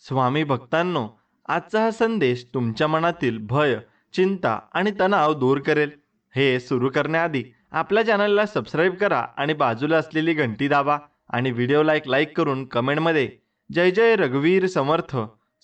स्वामी भक्तांनो, आजचा हा संदेश तुमच्या मनातील भय, चिंता आणि तणाव दूर करेल. हे सुरू करण्याआधी आपल्या चॅनलला सबस्क्राईब करा आणि बाजूला असलेली घंटी दाबा आणि व्हिडिओला एक लाईक करून कमेंटमध्ये जय जय रघुवीर समर्थ,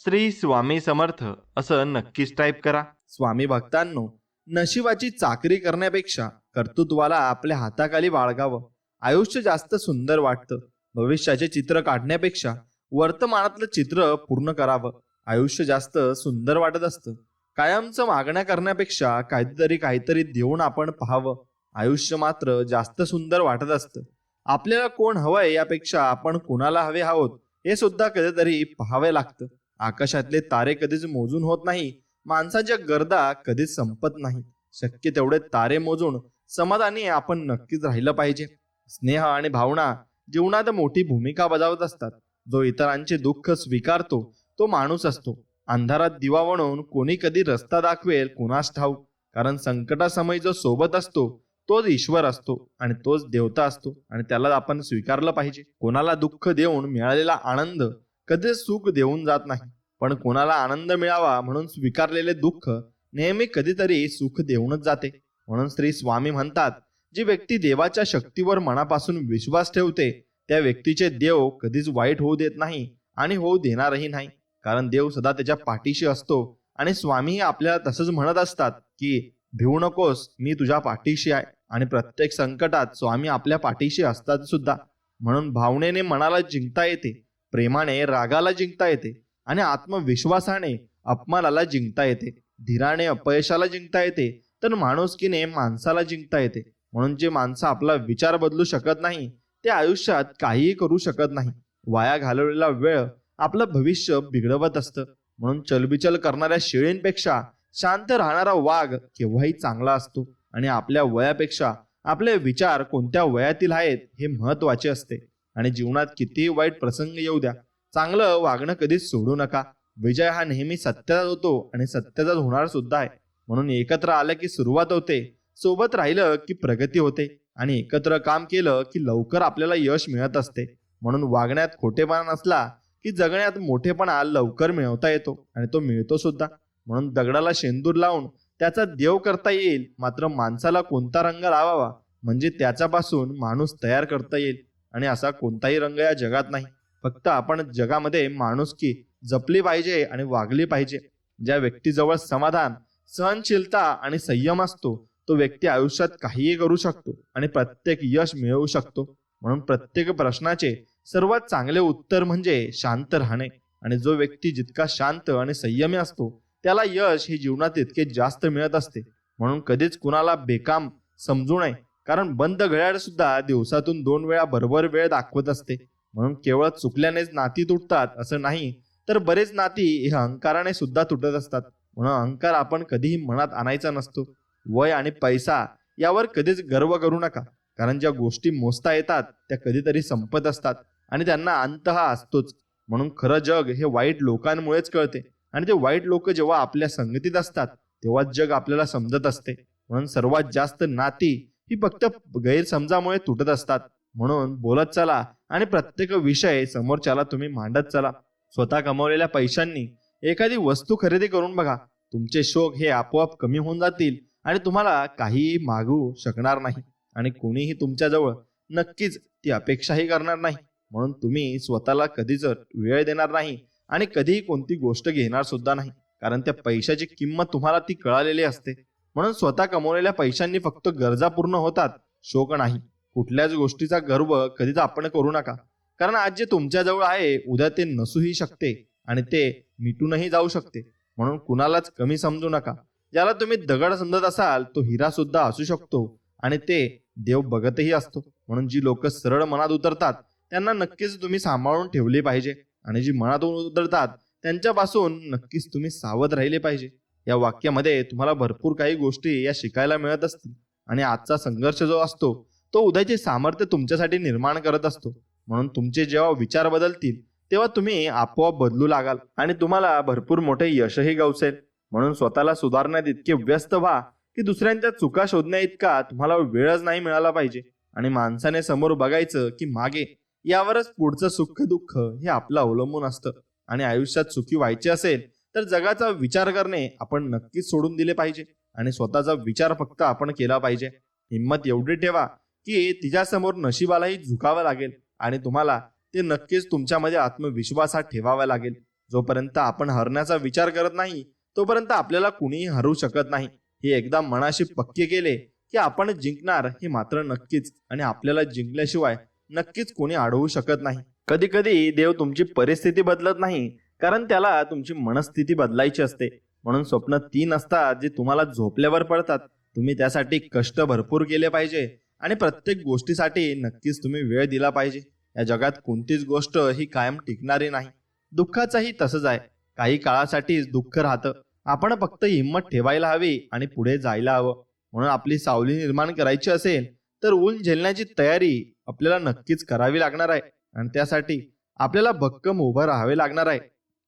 श्री स्वामी समर्थ असं नक्कीच टाईप करा. स्वामी भक्तांनो, नशिबाची चाकरी करण्यापेक्षा कर्तृत्वाला आपल्या हाताखाली बाळगावं. आयुष्य जास्त सुंदर वाटतं. भविष्याचे चित्र काढण्यापेक्षा वर्तमानातलं चित्र पूर्ण करावं. आयुष्य जास्त सुंदर वाटत असतं. कायमचं मागण्या करण्यापेक्षा काहीतरी देऊन आपण पाहावं. आयुष्य मात्र जास्त सुंदर वाटत असतं. आपल्याला कोण हवंय यापेक्षा आपण कोणाला हवे आहोत हे सुद्धा कधीतरी पाहावे लागतं. आकाशातले तारे कधीच मोजून होत नाही. माणसाच्या गरजा कधीच संपत नाही. शक्य तेवढे तारे मोजून समाधानी आपण नक्कीच राहिलं पाहिजे. स्नेह आणि भावना जीवनात मोठी भूमिका बजावत असतात. जो इतरांचे दुःख स्वीकारतो तो माणूस असतो. अंधारात दिवा बनवून कोणी कधी रस्ता दाखवेल कोणास ठाऊक. कारण संकटासमयी जो सोबत असतो तोच ईश्वर असतो आणि तोच देवता असतो आणि त्याला आपण स्वीकारलं पाहिजे. कोणाला दुःख देऊन मिळालेला आनंद कधीच सुख देऊन जात नाही, पण कोणाला आनंद मिळावा म्हणून स्वीकारलेले दुःख नेहमी कधीतरी सुख देऊनच जाते. म्हणून श्री स्वामी म्हणतात, जी व्यक्ती देवाच्या शक्तीवर मनापासून विश्वास ठेवते त्या व्यक्तीचे देव कधीच वाईट होऊ देत नाही आणि होऊ देणारही नाही. कारण देव सदा त्याच्या पाठीशी असतो आणि स्वामीही आपल्याला तसंच म्हणत असतात की भिवू नकोस, मी तुझ्या पाठीशी आहे. आणि प्रत्येक संकटात स्वामी आपल्या पाठीशी असतात सुद्धा. म्हणून भावनेने मनाला जिंकता येते, प्रेमाने रागाला जिंकता येते आणि आत्मविश्वासाने अपमानाला जिंकता येते. धीराने अपयशाला जिंकता येते तर माणुसकीने माणसाला जिंकता येते. म्हणून जे माणसं आपला विचार बदलू शकत नाही ते आयुष्यात काहीही करू शकत नाही. वाया घालवलेला वेळ आपलं भविष्य बिघडवत असतं. म्हणून चलबिचल करणाऱ्या शेळींपेक्षा शांत राहणारा वाघ केव्हाही चांगला असतो. आणि आपल्या वयापेक्षा आपले विचार कोणत्या वयातील आहेत हे महत्वाचे असते. आणि जीवनात कितीही वाईट प्रसंग येऊ द्या, चांगलं वागणं कधीच सोडू नका. विजय हा नेहमी सत्याचाच होतो आणि सत्याचाच होणार सुद्धा आहे. म्हणून एकत्र आलं की सुरुवात होते, सोबत राहिलं की प्रगती होते आणि एकत्र काम केलं की लवकर आपल्याला यश मिळत असते. म्हणून वागण्यात खोटेपणा नसला की जगण्यात मोठेपणा लवकर मिळवता येतो आणि तो मिळतो सुद्धा. म्हणून दगडाला शेंदूर लावून त्याचा देव करता येईल, मात्र माणसाला कोणता रंग लावावा म्हणजे त्याच्यापासून माणूस तयार करता येईल. आणि असा कोणताही रंग या जगात नाही. फक्त आपण जगामध्ये माणुसकी जपली पाहिजे आणि वागली पाहिजे. ज्या व्यक्तीजवळ समाधान, सहनशीलता आणि संयम असतो तो व्यक्ती आयुष्यात काहीही करू शकतो आणि प्रत्येक यश मिळवू शकतो. म्हणून प्रत्येक प्रश्नाचे सर्वात चांगले उत्तर म्हणजे शांत राहणे. आणि जो व्यक्ती जितका शांत आणि संयमी असतो त्याला यश हे जीवनात तितके जास्त मिळत असते. म्हणून कधीच कुणाला बेकाम समजू नये, कारण बंद घड्याळ सुद्धा दिवसातून 2 वेळा बरोबर वेळ दाखवत असते. म्हणून केवळ चुकल्यानेच नाती तुटतात असं नाही, तर बरेच नाती हे अहंकाराने सुद्धा तुटत असतात. म्हणून अहंकार आपण कधीही मनात आणायचा नसतो. वय आणि पैसा यावर कधीच गर्व करू नका, कारण ज्या गोष्टी मोजता येतात त्या कधीतरी संपत असतात आणि त्यांना अंत हा असतोच. म्हणून खरं जग हे वाईट लोकांमुळेच कळते आणि ते वाईट लोक जेव्हा आपल्या संगतीत असतात तेव्हा जग आपल्याला समजत असते. म्हणून सर्वात जास्त नाती ही फक्त गैरसमजामुळे तुटत असतात. म्हणून बोलत चला आणि प्रत्येक विषय समोरच्याला तुम्ही मांडत चला. स्वतः कमवलेल्या पैशांनी एखादी वस्तू खरेदी करून बघा. तुमचे शोक हे आपोआप कमी होऊन जातील आणि तुम्हाला काहीही मागू शकणार नाही आणि कोणीही तुमच्याजवळ नक्कीच ती अपेक्षाही करणार नाही. म्हणून तुम्ही स्वतःला कधीच वेळ देणार नाही आणि कधीही कोणती गोष्ट घेणार सुद्धा नाही, कारण त्या पैशाची किंमत तुम्हाला ती कळालेली असते. म्हणून स्वतः कमवलेल्या पैशांनी फक्त गरजा पूर्ण होतात, शोक नाही. कुठल्याच गोष्टीचा गर्व कधीच आपण करू नका, कारण आज जे तुमच्याजवळ आहे उद्या ते नसूही शकते आणि ते मिटूनही जाऊ शकते. म्हणून कुणालाच कमी समजू नका. ज्याला तुम्ही दगड समजत असाल तो हिरा सुद्धा असू शकतो आणि ते देव बघतही असतो. म्हणून जी लोक सरळ मनात उतरतात त्यांना नक्कीच तुम्ही सांभाळून ठेवले पाहिजे आणि जी मनातून उतरतात त्यांच्यापासून नक्कीच तुम्ही सावध राहिले पाहिजे. या वाक्यामध्ये तुम्हाला भरपूर काही गोष्टी या शिकायला मिळत असतील आणि आजचा संघर्ष जो असतो तो उद्याचे सामर्थ्य तुमच्यासाठी निर्माण करत असतो. म्हणून तुमचे जेव्हा विचार बदलतील तेव्हा तुम्ही आपोआप बदलू लागाल आणि तुम्हाला भरपूर मोठे यशही गवसेल. म्हणून स्वतःला सुधारण्यात इतके व्यस्त व्हा की दुसऱ्यांच्या चुका शोधण्या इतका तुम्हाला वेळच नाही मिळाला पाहिजे. आणि माणसाने समोर बघायचं की मागे, यावरच पुढचं सुख दुःख हे आपलं अवलंबून असतं. आणि आयुष्यात सुखी व्हायचे असेल तर जगाचा विचार करणे आपण नक्कीच सोडून दिले पाहिजे आणि स्वतःचा विचार फक्त आपण केला पाहिजे. हिंमत एवढी ठेवा की तिच्यासमोर नशिबालाही झुकावं लागेल आणि तुम्हाला ते नक्कीच तुमच्यामध्ये आत्मविश्वासात ठेवावा लागेल. जोपर्यंत आपण हरण्याचा विचार करत नाही तोपर्यंत आपल्याला कुणीही हरू शकत नाही. हे एकदा मनाशी पक्के केले की आपण जिंकणार हे मात्र नक्कीच आणि आपल्याला जिंकल्याशिवाय नक्कीच कोणी अडवू शकत नाही. कधी कधी देव तुमची परिस्थिती बदलत नाही कारण त्याला तुमची मनस्थिती बदलायची असते. म्हणून स्वप्न 3 असतात जे तुम्हाला झोपल्यावर पडतात. तुम्ही त्यासाठी कष्ट भरपूर केले पाहिजे आणि प्रत्येक गोष्टीसाठी नक्कीच तुम्ही वेळ दिला पाहिजे. या जगात कोणतीच गोष्ट ही कायम टिकणारी नाही. दुःखाचंही तसंच आहे. काही काळासाठीच दुःख राहतं. आपण फक्त हिंमत ठेवायला हवी आणि पुढे जायला हवं. म्हणून आपली सावली निर्माण करायची असेल तर ऊन झेलण्याची तयारी आपल्याला नक्कीच करावी लागणार आहे आणि त्यासाठी आपल्याला भक्कम उभं राहावे लागणार आहे.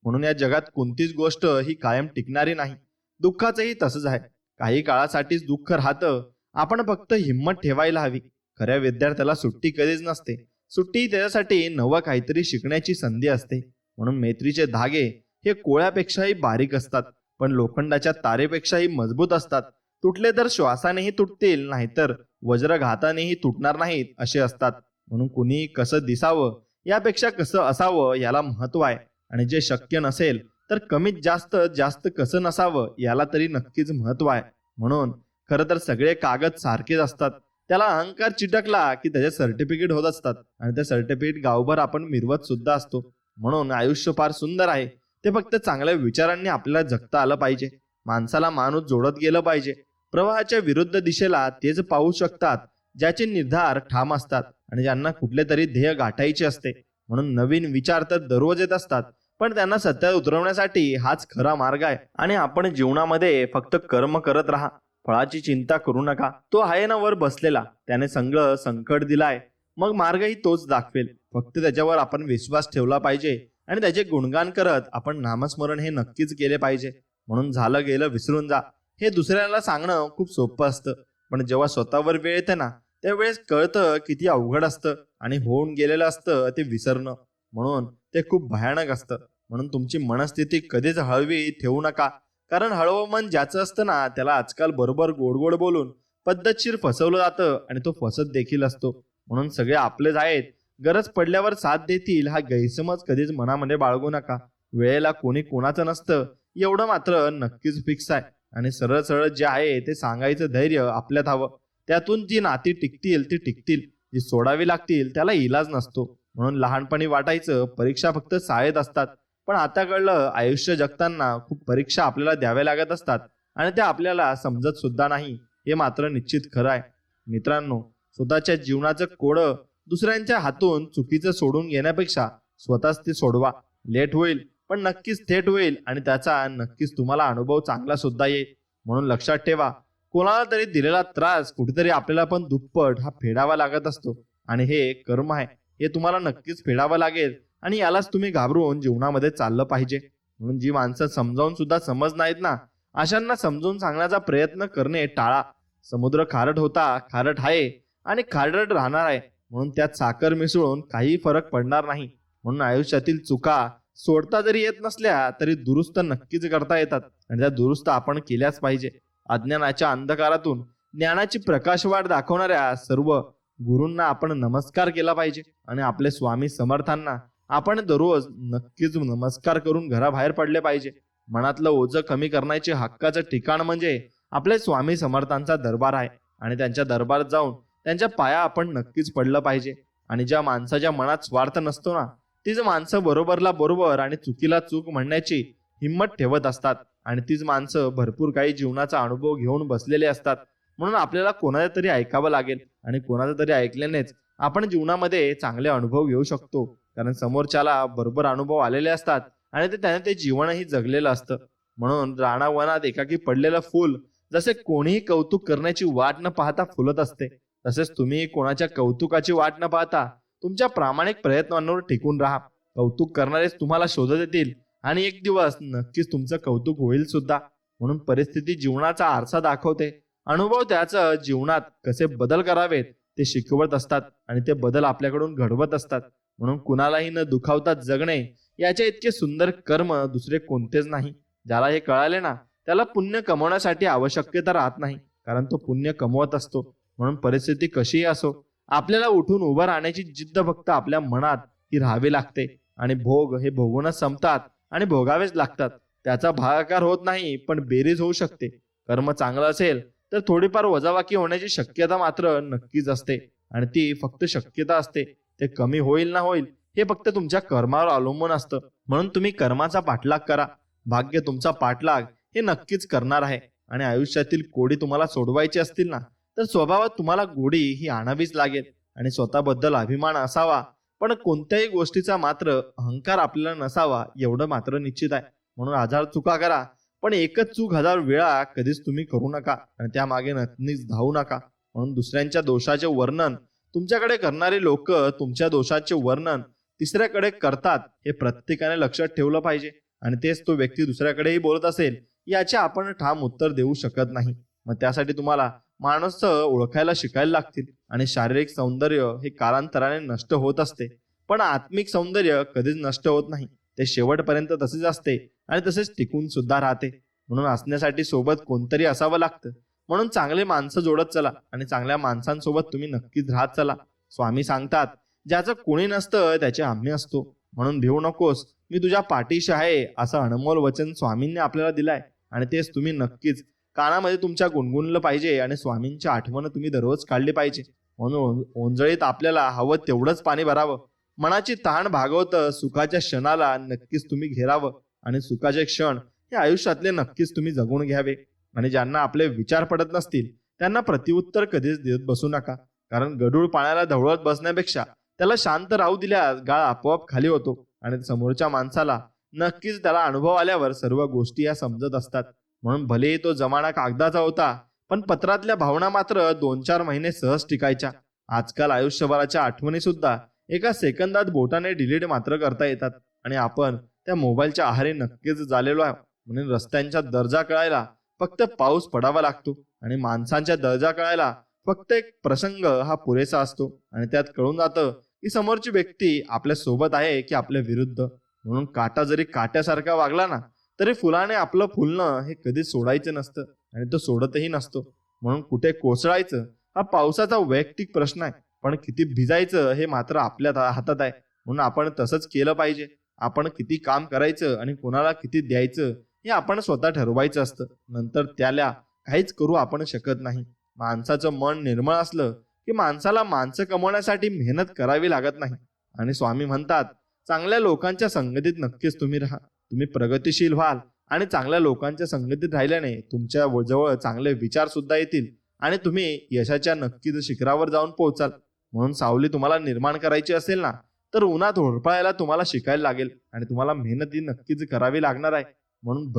म्हणून या जगात कोणतीच गोष्ट ही कायम टिकणारी नाही. दुःखाचंही तसंच आहे. काही काळासाठीच दुःख राहतं. आपण फक्त हिंमत ठेवायला हवी. खऱ्या विद्यार्थ्याला सुट्टी कधीच नसते. सुट्टी त्याच्यासाठी नवं काहीतरी शिकण्याची संधी असते. म्हणून मैत्रीचे धागे हे कोळ्यापेक्षाही बारीक असतात पण लोखंडाच्या तारेपेक्षाही मजबूत असतात. तुटले तर श्वासानेही तुटतील नाहीतर वज्रघातानेही तुटणार नाहीत असे असतात. म्हणून कुणी कसं दिसावं यापेक्षा कसं असावं याला महत्व आहे आणि जे शक्य नसेल तर कमीत जास्त जास्त कसं नसावं याला तरी नक्कीच महत्व आहे. म्हणून खरं तर सगळे कागद सारखेच असतात. त्याला अहंकार चिटकला की त्याचे सर्टिफिकेट होत असतात आणि ते सर्टिफिकेट गावभर आपण मिरवत सुद्धा असतो. म्हणून आयुष्य फार सुंदर आहे. ते फक्त चांगल्या विचारांनी आपल्याला जगता आलं पाहिजे. माणसाला माणूस जोडत गेलं पाहिजे. प्रवाहाच्या विरुद्ध दिशेला तेच पाहू शकतात ज्याचे निर्धार ठाम असतात आणि ज्यांना कुठले तरी ध्येय गाठायचे असते. म्हणून नवीन विचार तर दररोज येत असतात पण त्यांना सत्यात उतरवण्यासाठी हाच खरा मार्ग आहे. आणि आपण जीवनामध्ये फक्त कर्म करत राहा. फळाची चिंता करू नका. तो आहे ना वर बसलेला, त्याने सगळं संकट दिलाय. मग मार्गही तोच दाखवेल. फक्त त्याच्यावर आपण विश्वास ठेवला पाहिजे आणि त्याचे गुणगान करत आपण नामस्मरण हे नक्कीच केले पाहिजे. म्हणून झालं गेलं विसरून जा हे दुसऱ्याला सांगणं खूप सोपं असतं पण जेव्हा स्वतःवर वेळ येते ना त्यावेळेस कळतं किती अवघड असतं आणि होऊन गेलेलं असतं ते विसरणं. म्हणून ते खूप भयानक असतं. म्हणून तुमची मनस्थिती कधीच हळवी ठेवू नका कारण हळवं मन ज्याचं असतं ना त्याला आजकाल बरोबर गोड गोड बोलून पद्धतशीर फसवलं जातं आणि तो फसत देखील असतो. म्हणून सगळे आपलेच आहेत, गरज पडल्यावर साथ देतील हा गैरसमज कधीच मनामध्ये बाळगू नका. वेळेला कोणी कोणाचं नसतं एवढं मात्र नक्कीच फिक्स आहे आणि सरळ सरळ जे आहे ते सांगायचं धैर्य आपल्यात हवं. त्यातून जी नाती टिकतील ती टिकतील, जी सोडावी लागतील त्याला इलाज नसतो. म्हणून लहानपणी वाटायचं परीक्षा फक्त शाळेत असतात पण आता कळलं आयुष्य जगताना खूप परीक्षा आपल्याला द्याव्या लागत असतात आणि त्या आपल्याला समजत सुद्धा नाही. हे मात्र निश्चित खरं आहे. मित्रांनो, स्वतःच्या जीवनाचं कोडं दुसऱ्यांच्या हातून चुकीचं सोडून घेण्यापेक्षा स्वतःच ते सोडवा. लेट होईल पण नक्कीच थेट होईल आणि त्याचा नक्कीच तुम्हाला अनुभव चांगला सुद्धा येईल. म्हणून लक्षात ठेवा, कोणाला तरी दिलेला त्रास कुठेतरी आपल्याला पण दुप्पट हा फेडावा लागत असतो आणि हे कर्म आहे. हे तुम्हाला नक्कीच फेडावं लागेल आणि यालाच तुम्ही घाबरून जीवनामध्ये चाललं पाहिजे. म्हणून जी माणसं समजावून सुद्धा समज नाहीत ना अशांना समजून सांगण्याचा प्रयत्न करणे टाळा. समुद्र खारट होता, खारट आहे आणि खारट राहणार आहे. म्हणून त्यात साखर मिसळून काही फरक पडणार नाही. म्हणून आयुष्यातील चुका सोडता जरी येत नसल्या तरी दुरुस्त नक्कीच करता येतात आणि त्या दुरुस्त आपण केल्याच पाहिजे. अज्ञानाच्या अंधकारातून ज्ञानाची प्रकाशवाट दाखवणाऱ्या सर्व गुरूंना आपण नमस्कार केला पाहिजे आणि आपले स्वामी समर्थांना आपण दररोज नक्कीच नमस्कार करून घराबाहेर पडले पाहिजे. मनातलं ओझं कमी करण्याचे हक्काचं ठिकाण म्हणजे आपले स्वामी समर्थांचा दरबार आहे आणि त्यांच्या दरबारात जाऊन त्यांच्या पाया आपण नक्कीच पडलं पाहिजे. आणि ज्या माणसाच्या मनात स्वार्थ नसतो ना तीच माणसं बरोबरला बरोबर आणि चुकीला चूक म्हणण्याची हिंमत ठेवत असतात आणि तीच माणसं भरपूर काही जीवनाचा अनुभव घेऊन बसलेले असतात. म्हणून आपल्याला कोणाला तरी ऐकावं लागेल आणि कोणाला तरी ऐकल्यानेच आपण जीवनामध्ये चांगले अनुभव घेऊ शकतो. कारण समोरच्याला बरोबर अनुभव आलेले असतात आणि त्याने ते जीवनही जगलेलं असतं. म्हणून रानावनात एकाकी पडलेलं फूल जसे कोणीही कौतुक करण्याची वाट न पाहता फुलत असते तसेच तुम्ही कोणाच्या कौतुकाची वाट न पाहता तुमच्या प्रामाणिक प्रयत्नांवर टिकून राहा. कौतुक करणारेच तुम्हाला शोधत येतील आणि एक दिवस नक्कीच तुमचं कौतुक होईल सुद्धा. म्हणून परिस्थिती जीवनाचा आरसा दाखवते. अनुभव त्याचं जीवनात कसे बदल करावेत ते शिकवत असतात आणि ते बदल आपल्याकडून घडवत असतात. म्हणून कुणालाही न दुखावता जगणे याच्या इतके सुंदर कर्म दुसरे कोणतेच नाही. ज्याला हे कळाले ना, त्याला पुण्य कमवण्यासाठी आवश्यकता राहत नाही, कारण तो पुण्य कमवत असतो. म्हणून परिस्थिती कशीही असो, आपल्याला उठून उभं राहण्याची जिद्द फक्त आपल्या मनात ही राहावी लागते. आणि भोग हे भोगूनच संपतात आणि भोगावेच लागतात. त्याचा भागाकार होत नाही, पण बेरीज होऊ शकते. कर्म चांगलं असेल तर थोडीफार वजाबाकी होण्याची शक्यता मात्र नक्कीच असते, आणि ती फक्त शक्यता असते. ते कमी होईल ना होईल हे फक्त तुमच्या कर्मावर अवलंबून असतं. म्हणून तुम्ही कर्माचा पाठलाग करा. भाग्य तुमचा पाठलाग हे नक्कीच करणार आहे. आणि आयुष्यातील कोडी तुम्हाला सोडवायची असतील ना, तर स्वभावात तुम्हाला गोडी ही आणावीच लागेल. आणि स्वतःबद्दल अभिमान असावा, पण कोणत्याही गोष्टीचा मात्र अहंकार आपल्याला नसावा, एवढं मात्र निश्चित आहे. म्हणून 1000 चुका करा, पण एकच चूक 1000 वेळा कधीच तुम्ही करू नका आणि त्यामागे नक्कीच धावू नका. म्हणून दुसऱ्यांच्या दोषाचे वर्णन तुमच्याकडे करणारे लोक तुमच्या दोषाचे वर्णन तिसऱ्याकडे करतात, हे प्रत्येकाने लक्षात ठेवलं पाहिजे. आणि तेच तो व्यक्ती दुसऱ्याकडेही बोलत असेल याचे आपण ठाम उत्तर देऊ शकत नाही. मग त्यासाठी तुम्हाला माणसं ओळखायला शिकायला लागतील. आणि शारीरिक सौंदर्य हे कालांतराने नष्ट होत असते, पण आत्मिक सौंदर्य कधीच नष्ट होत नाही. ते शेवटपर्यंत तसेच असते आणि तसेच टिकून सुद्धा राहते. म्हणून असण्यासाठी सोबत कोणतरी असावं लागतं. म्हणून चांगले माणसं जोडत चला आणि चांगल्या माणसांसोबत तुम्ही नक्कीच राहत चला. स्वामी सांगतात, ज्याचं कोणी नसतं त्याचे आम्ही असतो. म्हणून भिवू नकोस, मी तुझ्या पाठीशी आहे, असं अनमोल वचन स्वामींनी आपल्याला दिलंय. आणि तेच तुम्ही नक्कीच कानामध्ये तुमच्या गुणगुणलं पाहिजे. आणि स्वामींची आठवण तुम्ही दररोज काढली पाहिजे. म्हणून ओंजळीत आपल्याला हवं तेवढंच पाणी भरावं. मनाची तहान भागवतं सुखाच्या क्षणाला नक्कीच तुम्ही घेरावं. आणि सुखाचे क्षण हे आयुष्यातले नक्कीच तुम्ही जगून घ्यावे. आणि ज्यांना आपले विचार पडत नसतील त्यांना प्रतिउत्तर कधीच देत बसू नका, कारण गढूळ पाण्याला ढवळत बसण्यापेक्षा त्याला शांत राहू दिल्यास गाळ आपोआप खाली होतो. आणि समोरच्या माणसाला नक्कीच त्याला अनुभव आल्यावर सर्व गोष्टी या समजत असतात. म्हणून भलेही तो जमाना कागदाचा होता, पण पत्रातल्या भावना मात्र 2-4 महिने सहज टिकायच्या. आजकाल आयुष्यभराच्या आठवणी सुद्धा एका सेकंदात बोटाने डिलीट मात्र करता येतात. आणि आपण त्या मोबाईलच्या आहारी नक्कीच झालेलो आहे. म्हणून रस्त्यांच्या दर्जा कळायला फक्त पाऊस पडावा लागतो, आणि माणसांच्या दर्जा कळायला फक्त एक प्रसंग हा पुरेसा असतो. आणि त्यात कळून जातं की समोरची व्यक्ती आपल्या सोबत आहे की आपल्या विरुद्ध. म्हणून काटा जरी काट्यासारखा वागला ना, तरी फुलाने आपलं फुलणं हे कधी सोडायचं नसतं, आणि तो सोडतही नसतो. म्हणून कुठे कोसळायचं हा पावसाचा वैयक्तिक प्रश्न आहे, पण किती भिजायचं हे मात्र आपल्या हातात आहे. म्हणून आपण तसंच केलं पाहिजे. आपण किती काम करायचं आणि कोणाला किती द्यायचं हे आपण स्वतः ठरवायचं असतं. नंतर त्याला काहीच करू आपण शकत नाही. माणसाचं मन निर्मळ असलं की माणसाला माणसं कमवण्यासाठी मेहनत करावी लागत नाही. आणि स्वामी म्हणतात, चांगल्या लोकांच्या संगतीत नक्कीच तुम्ही राहा. तुम्ही प्रगतिशील व्हाल. आणि चांगल्या लोकांच्या संगतीत राहिल्याने तुमच्या जवळ चांगले विचार सुद्धा येतील आणि तुम्ही यशाच्या नक्कीच शिखरावर जाऊन पोहोचाल. म्हणून सावली तुम्हाला निर्माण करायची असेल ना, तर उन्हात होरपळायला तुम्हाला शिकायला लागेल आणि तुम्हाला मेहनत ही नक्कीच करावी लागणार आहे. म्हणून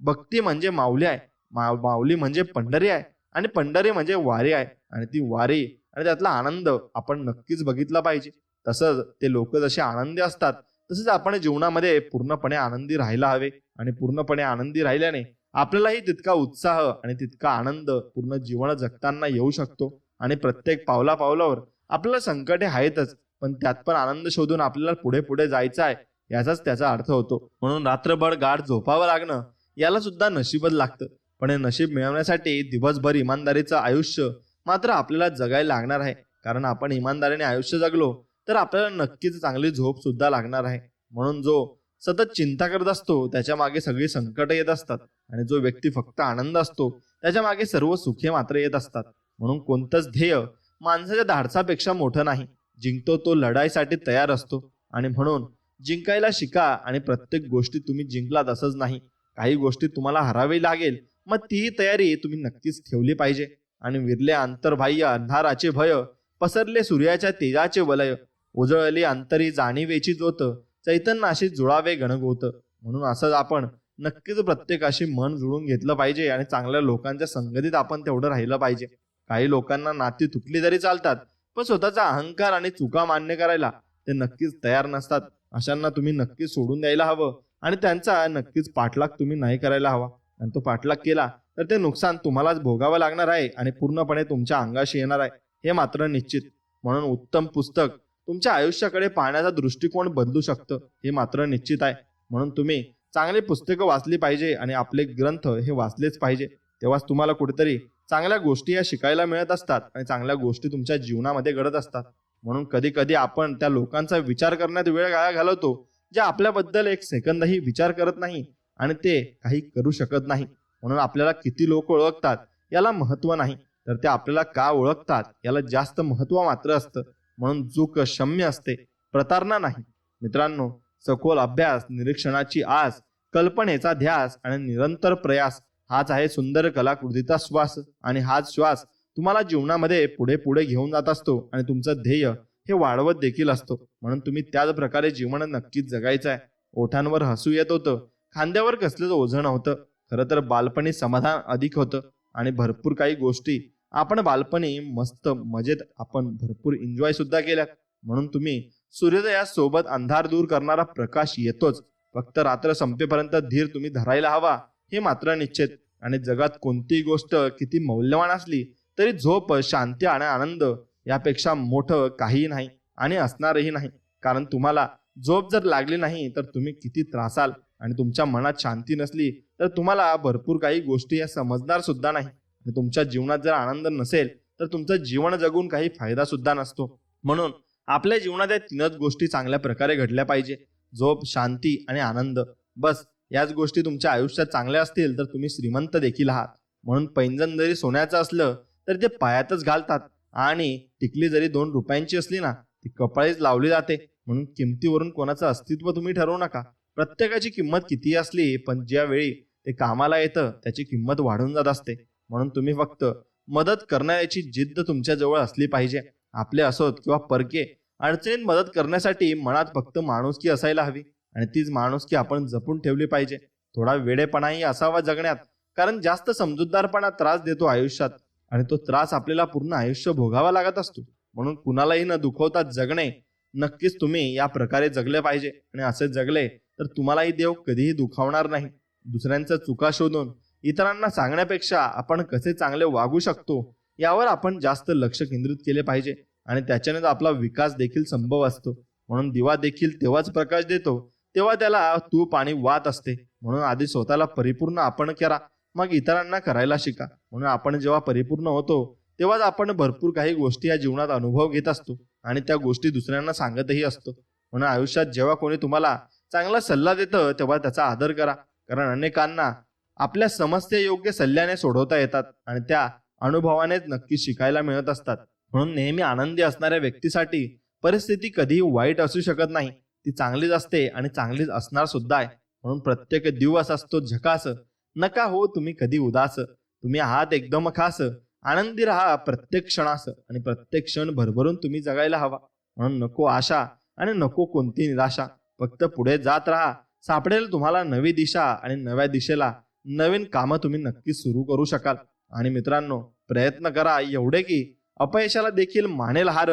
भक्ती म्हणजे माऊली आहे, माऊली म्हणजे पंढरी आहे, आणि पंढरी म्हणजे वारी आहे. आणि ती वारी आणि त्यातला आनंद आपण नक्कीच बघितला पाहिजे. तसंच ते लोक जसे आनंदी असतात तसंच आपण जीवनामध्ये पूर्णपणे आनंदी राहायला हवे. आणि पूर्णपणे आनंदी राहिल्याने आपल्यालाही तितका उत्साह आणि तितका आनंद पूर्ण जीवन जगताना येऊ शकतो. आणि प्रत्येक पावलावर आपल्याला संकटे आहेतच, पण त्यात पण आनंद शोधून आपल्याला पुढे पुढे जायचं आहे, याचाच त्याचा अर्थ होतो. म्हणून रात्रभर गाढ झोपावं लागणं याला सुद्धा नशीबच लागतं. पण हे नशीब मिळवण्यासाठी दिवसभर इमानदारीचं आयुष्य मात्र आपल्याला जगायला लागणार आहे. कारण आपण इमानदारीने आयुष्य जगलो तर आपल्याला नक्कीच चांगली झोप सुद्धा लागणार आहे. म्हणून जो सतत चिंता करत असतो त्याच्या मागे सगळी संकट येत असतात, आणि जो व्यक्ती फक्त आनंद असतो त्याच्या मागे सर्व सुखे मात्र येत असतात. म्हणून कोणतंच ध्येय माणसाच्या धाडसापेक्षा मोठं नाही. जिंकतो तो लढाईसाठी तयार असतो. आणि म्हणून जिंकायला शिका. आणि प्रत्येक गोष्टी तुम्ही जिंकलात असंच नाही, काही गोष्टी तुम्हाला हरावी लागेल, मग ती तयारी तुम्ही नक्कीच ठेवली पाहिजे. आणि विरले अंतर्बाह्य अंधाराचे भय, पसरले सूर्याच्या तेजाचे वलय, उजळली अंतरी जाणीवेची ज्योत, चैतन्याशी जुळावे गणगोत. म्हणून असंच आपण नक्कीच प्रत्येकाशी मन जुळून घेतलं पाहिजे आणि चांगल्या लोकांच्या संगतीत आपण तेवढं राहिलं पाहिजे. काही लोकांना नाती तुटली तरी चालतात, पण स्वतःचा अहंकार आणि चुका मान्य करायला ते नक्कीच तयार नसतात. अशांना तुम्ही नक्कीच सोडून द्यायला हवं आणि त्यांचा नक्कीच पाठलाग तुम्ही नाही करायला हवा. आणि तो पाठलाग केला तर ते नुकसान तुम्हालाच भोगावं लागणार आहे आणि पूर्णपणे तुमच्या अंगाशी येणार आहे, हे मात्र निश्चित. म्हणून उत्तम पुस्तक तुमच्या आयुष्याकडे पाहण्याचा दृष्टिकोन बदलू शकतं हे मात्र निश्चित आहे. म्हणून तुम्ही चांगली पुस्तकं वाचली पाहिजे आणि आपले ग्रंथ हे वाचलेच पाहिजे. तेव्हाच तुम्हाला कुठेतरी चांगल्या गोष्टी या शिकायला मिळत असतात आणि चांगल्या गोष्टी तुमच्या जीवनामध्ये घडत असतात. म्हणून कधी कधी आपण त्या लोकांचा विचार करण्यात वेळ घालवतो जे आपल्याबद्दल एक सेकंदही विचार करत नाही आणि ते काही करू शकत नाही. म्हणून आपल्याला किती लोक ओळखतात याला महत्व नाही, तर ते आपल्याला का ओळखतात याला जास्त महत्व मात्र असतं. म्हणून चूक क्षम्य असते, प्रतारणा नाही. मित्रांनो, सखोल अभ्यास, निरीक्षणाची आस, कल्पनेचा ध्यास आणि निरंतर प्रयास हाच आहे सुंदर कलाकृतीचा श्वास. आणि हाच श्वास तुम्हाला जीवनामध्ये पुढे पुढे घेऊन जात असतो आणि तुमचं ध्येय हे वाढवत देखील असतो. म्हणून तुम्ही त्याच प्रकारे जीवन नक्कीच जगायचं आहे. ओठांवर हसू येत होतं, खांद्यावर कसलंच ओझं नव्हतं. खरं तर बालपणी समाधान अधिक होतं आणि भरपूर काही गोष्टी आपण बालपणी मस्त मजेत आपण भरपूर एन्जॉय सुद्धा केल्यात. म्हणून तुम्ही सूर्योदयासोबत अंधार दूर करणारा प्रकाश येतोच. फक्त रात्र संपेपर्यंत धीर तुम्ही धरायला हवा हे मात्र निश्चित. आणि जगात कोणतीही गोष्ट किती मौल्यवान असली तरी झोप, शांती आणि आनंद यापेक्षा मोठं काहीही नाही आणि असणारही नाही. कारण तुम्हाला झोप जर लागली नाही तर तुम्ही किती त्रासाल आणि तुमच्या मनात शांती नसली तर तुम्हाला भरपूर काही गोष्टी या समजणार सुद्धा नाही. आणि तुमच्या जीवनात जर आनंद नसेल तर तुमचं जीवन जगून काही फायदा सुद्धा नसतो. म्हणून आपल्या जीवनात या तीनच गोष्टी चांगल्या प्रकारे घडल्या पाहिजे: झोप, शांती आणि आनंद. बस याच गोष्टी तुमच्या आयुष्यात चांगल्या असतील तर तुम्ही श्रीमंत देखील आहात. म्हणून पैंजण जरी सोन्याचं असलं तरी ते पायातच घालतात आणि टिकली जरी 2 रुपयांची असली ना ती कपाळीच लावली जाते. म्हणून किमतीवरून कोणाचं अस्तित्व तुम्ही ठरवू नका. प्रत्येकाची किंमत कितीही असली पण ज्यावेळी ते कामाला येतं त्याची किंमत वाढून जात असते. म्हणून तुम्ही फक्त मदत करण्याची जिद्द तुमच्या जवळ असली पाहिजे. आपले असोत किंवा परके, अडचणीत मदत करण्यासाठी मनात फक्त माणुसकी असायला हवी आणि तीच माणुसकी आपण जपून ठेवली पाहिजे. थोडा वेडेपणाही असावा जगण्यात, कारण जास्त समजूतदारपणा त्रास देतो आयुष्यात आणि तो त्रास आपल्याला पूर्ण आयुष्य भोगावा लागत असतो. म्हणून कुणालाही न दुखवता जगणे नक्कीच तुम्ही या प्रकारे जगले पाहिजे. आणि असे जगले तर तुम्हालाही देव कधीही दुखावणार नाही. दुसऱ्यांच्या चुका शोधून इतरांना सांगण्यापेक्षा आपण कसे चांगले वागू शकतो यावर आपण जास्त लक्ष केंद्रित केले पाहिजे आणि त्याच्यानेच आपला विकास देखील संभव असतो. म्हणून दिवा देखील तेव्हाच प्रकाश देतो तेव्हा त्याला तूप आणि वात असते. म्हणून आधी स्वतःला परिपूर्ण आपण करा, मग इतरांना करायला शिका. म्हणून आपण जेव्हा परिपूर्ण होतो तेव्हाच आपण भरपूर काही गोष्टी या जीवनात अनुभव घेत असतो आणि त्या गोष्टी दुसऱ्यांना सांगतही असतो. म्हणून आयुष्यात जेव्हा कोणी तुम्हाला चांगला सल्ला देतं तेव्हा त्याचा आदर करा, कारण अनेकांना आपल्या समस्या योग्य सल्ल्याने सोडवता येतात आणि त्या अनुभवानेच नक्की शिकायला मिळत असतात. म्हणून नेहमी आनंदी असणाऱ्या व्यक्तीसाठी परिस्थिती कधीही वाईट असू शकत नाही, ती चांगलीच असते आणि चांगलीच असणार सुद्धा आहे. म्हणून प्रत्येक दिवस असतो झकास, नका हो तुम्ही कधी उदास. तुम्ही आहात एकदम खास, आनंदी राहा प्रत्येक क्षणास आणि प्रत्येक क्षण भरभरून तुम्ही जगायला हवा. म्हणून नको आशा आणि नको कोणती निराशा, फक्त पुढे जात राहा. सापडेल तुम्हाला नवी दिशा आणि नव्या दिशेला नवीन कामं तुम्ही नक्की सुरू करू शकाल. आणि मित्रांनो, प्रयत्न करा एवढे की अपयशाला देखील मानेल हार.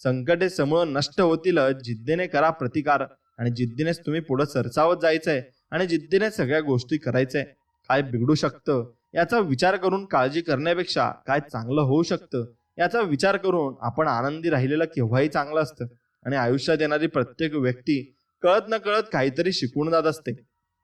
संकटे समूळ नष्ट होतील, जिद्दीने करा प्रतिकार आणि जिद्दीनेच तुम्ही पुढे सरसावत जायचंय आणि जिद्दीने सगळ्या गोष्टी करायचंय. काय बिघडू शकतं याचा विचार करून काळजी करण्यापेक्षा काय चांगलं होऊ शकतं याचा विचार करून आपण आनंदी राहिलेलं केव्हाही चांगलं असतं. आणि आयुष्यात येणारी प्रत्येक व्यक्ती कळत न कळत काहीतरी शिकून जात असते.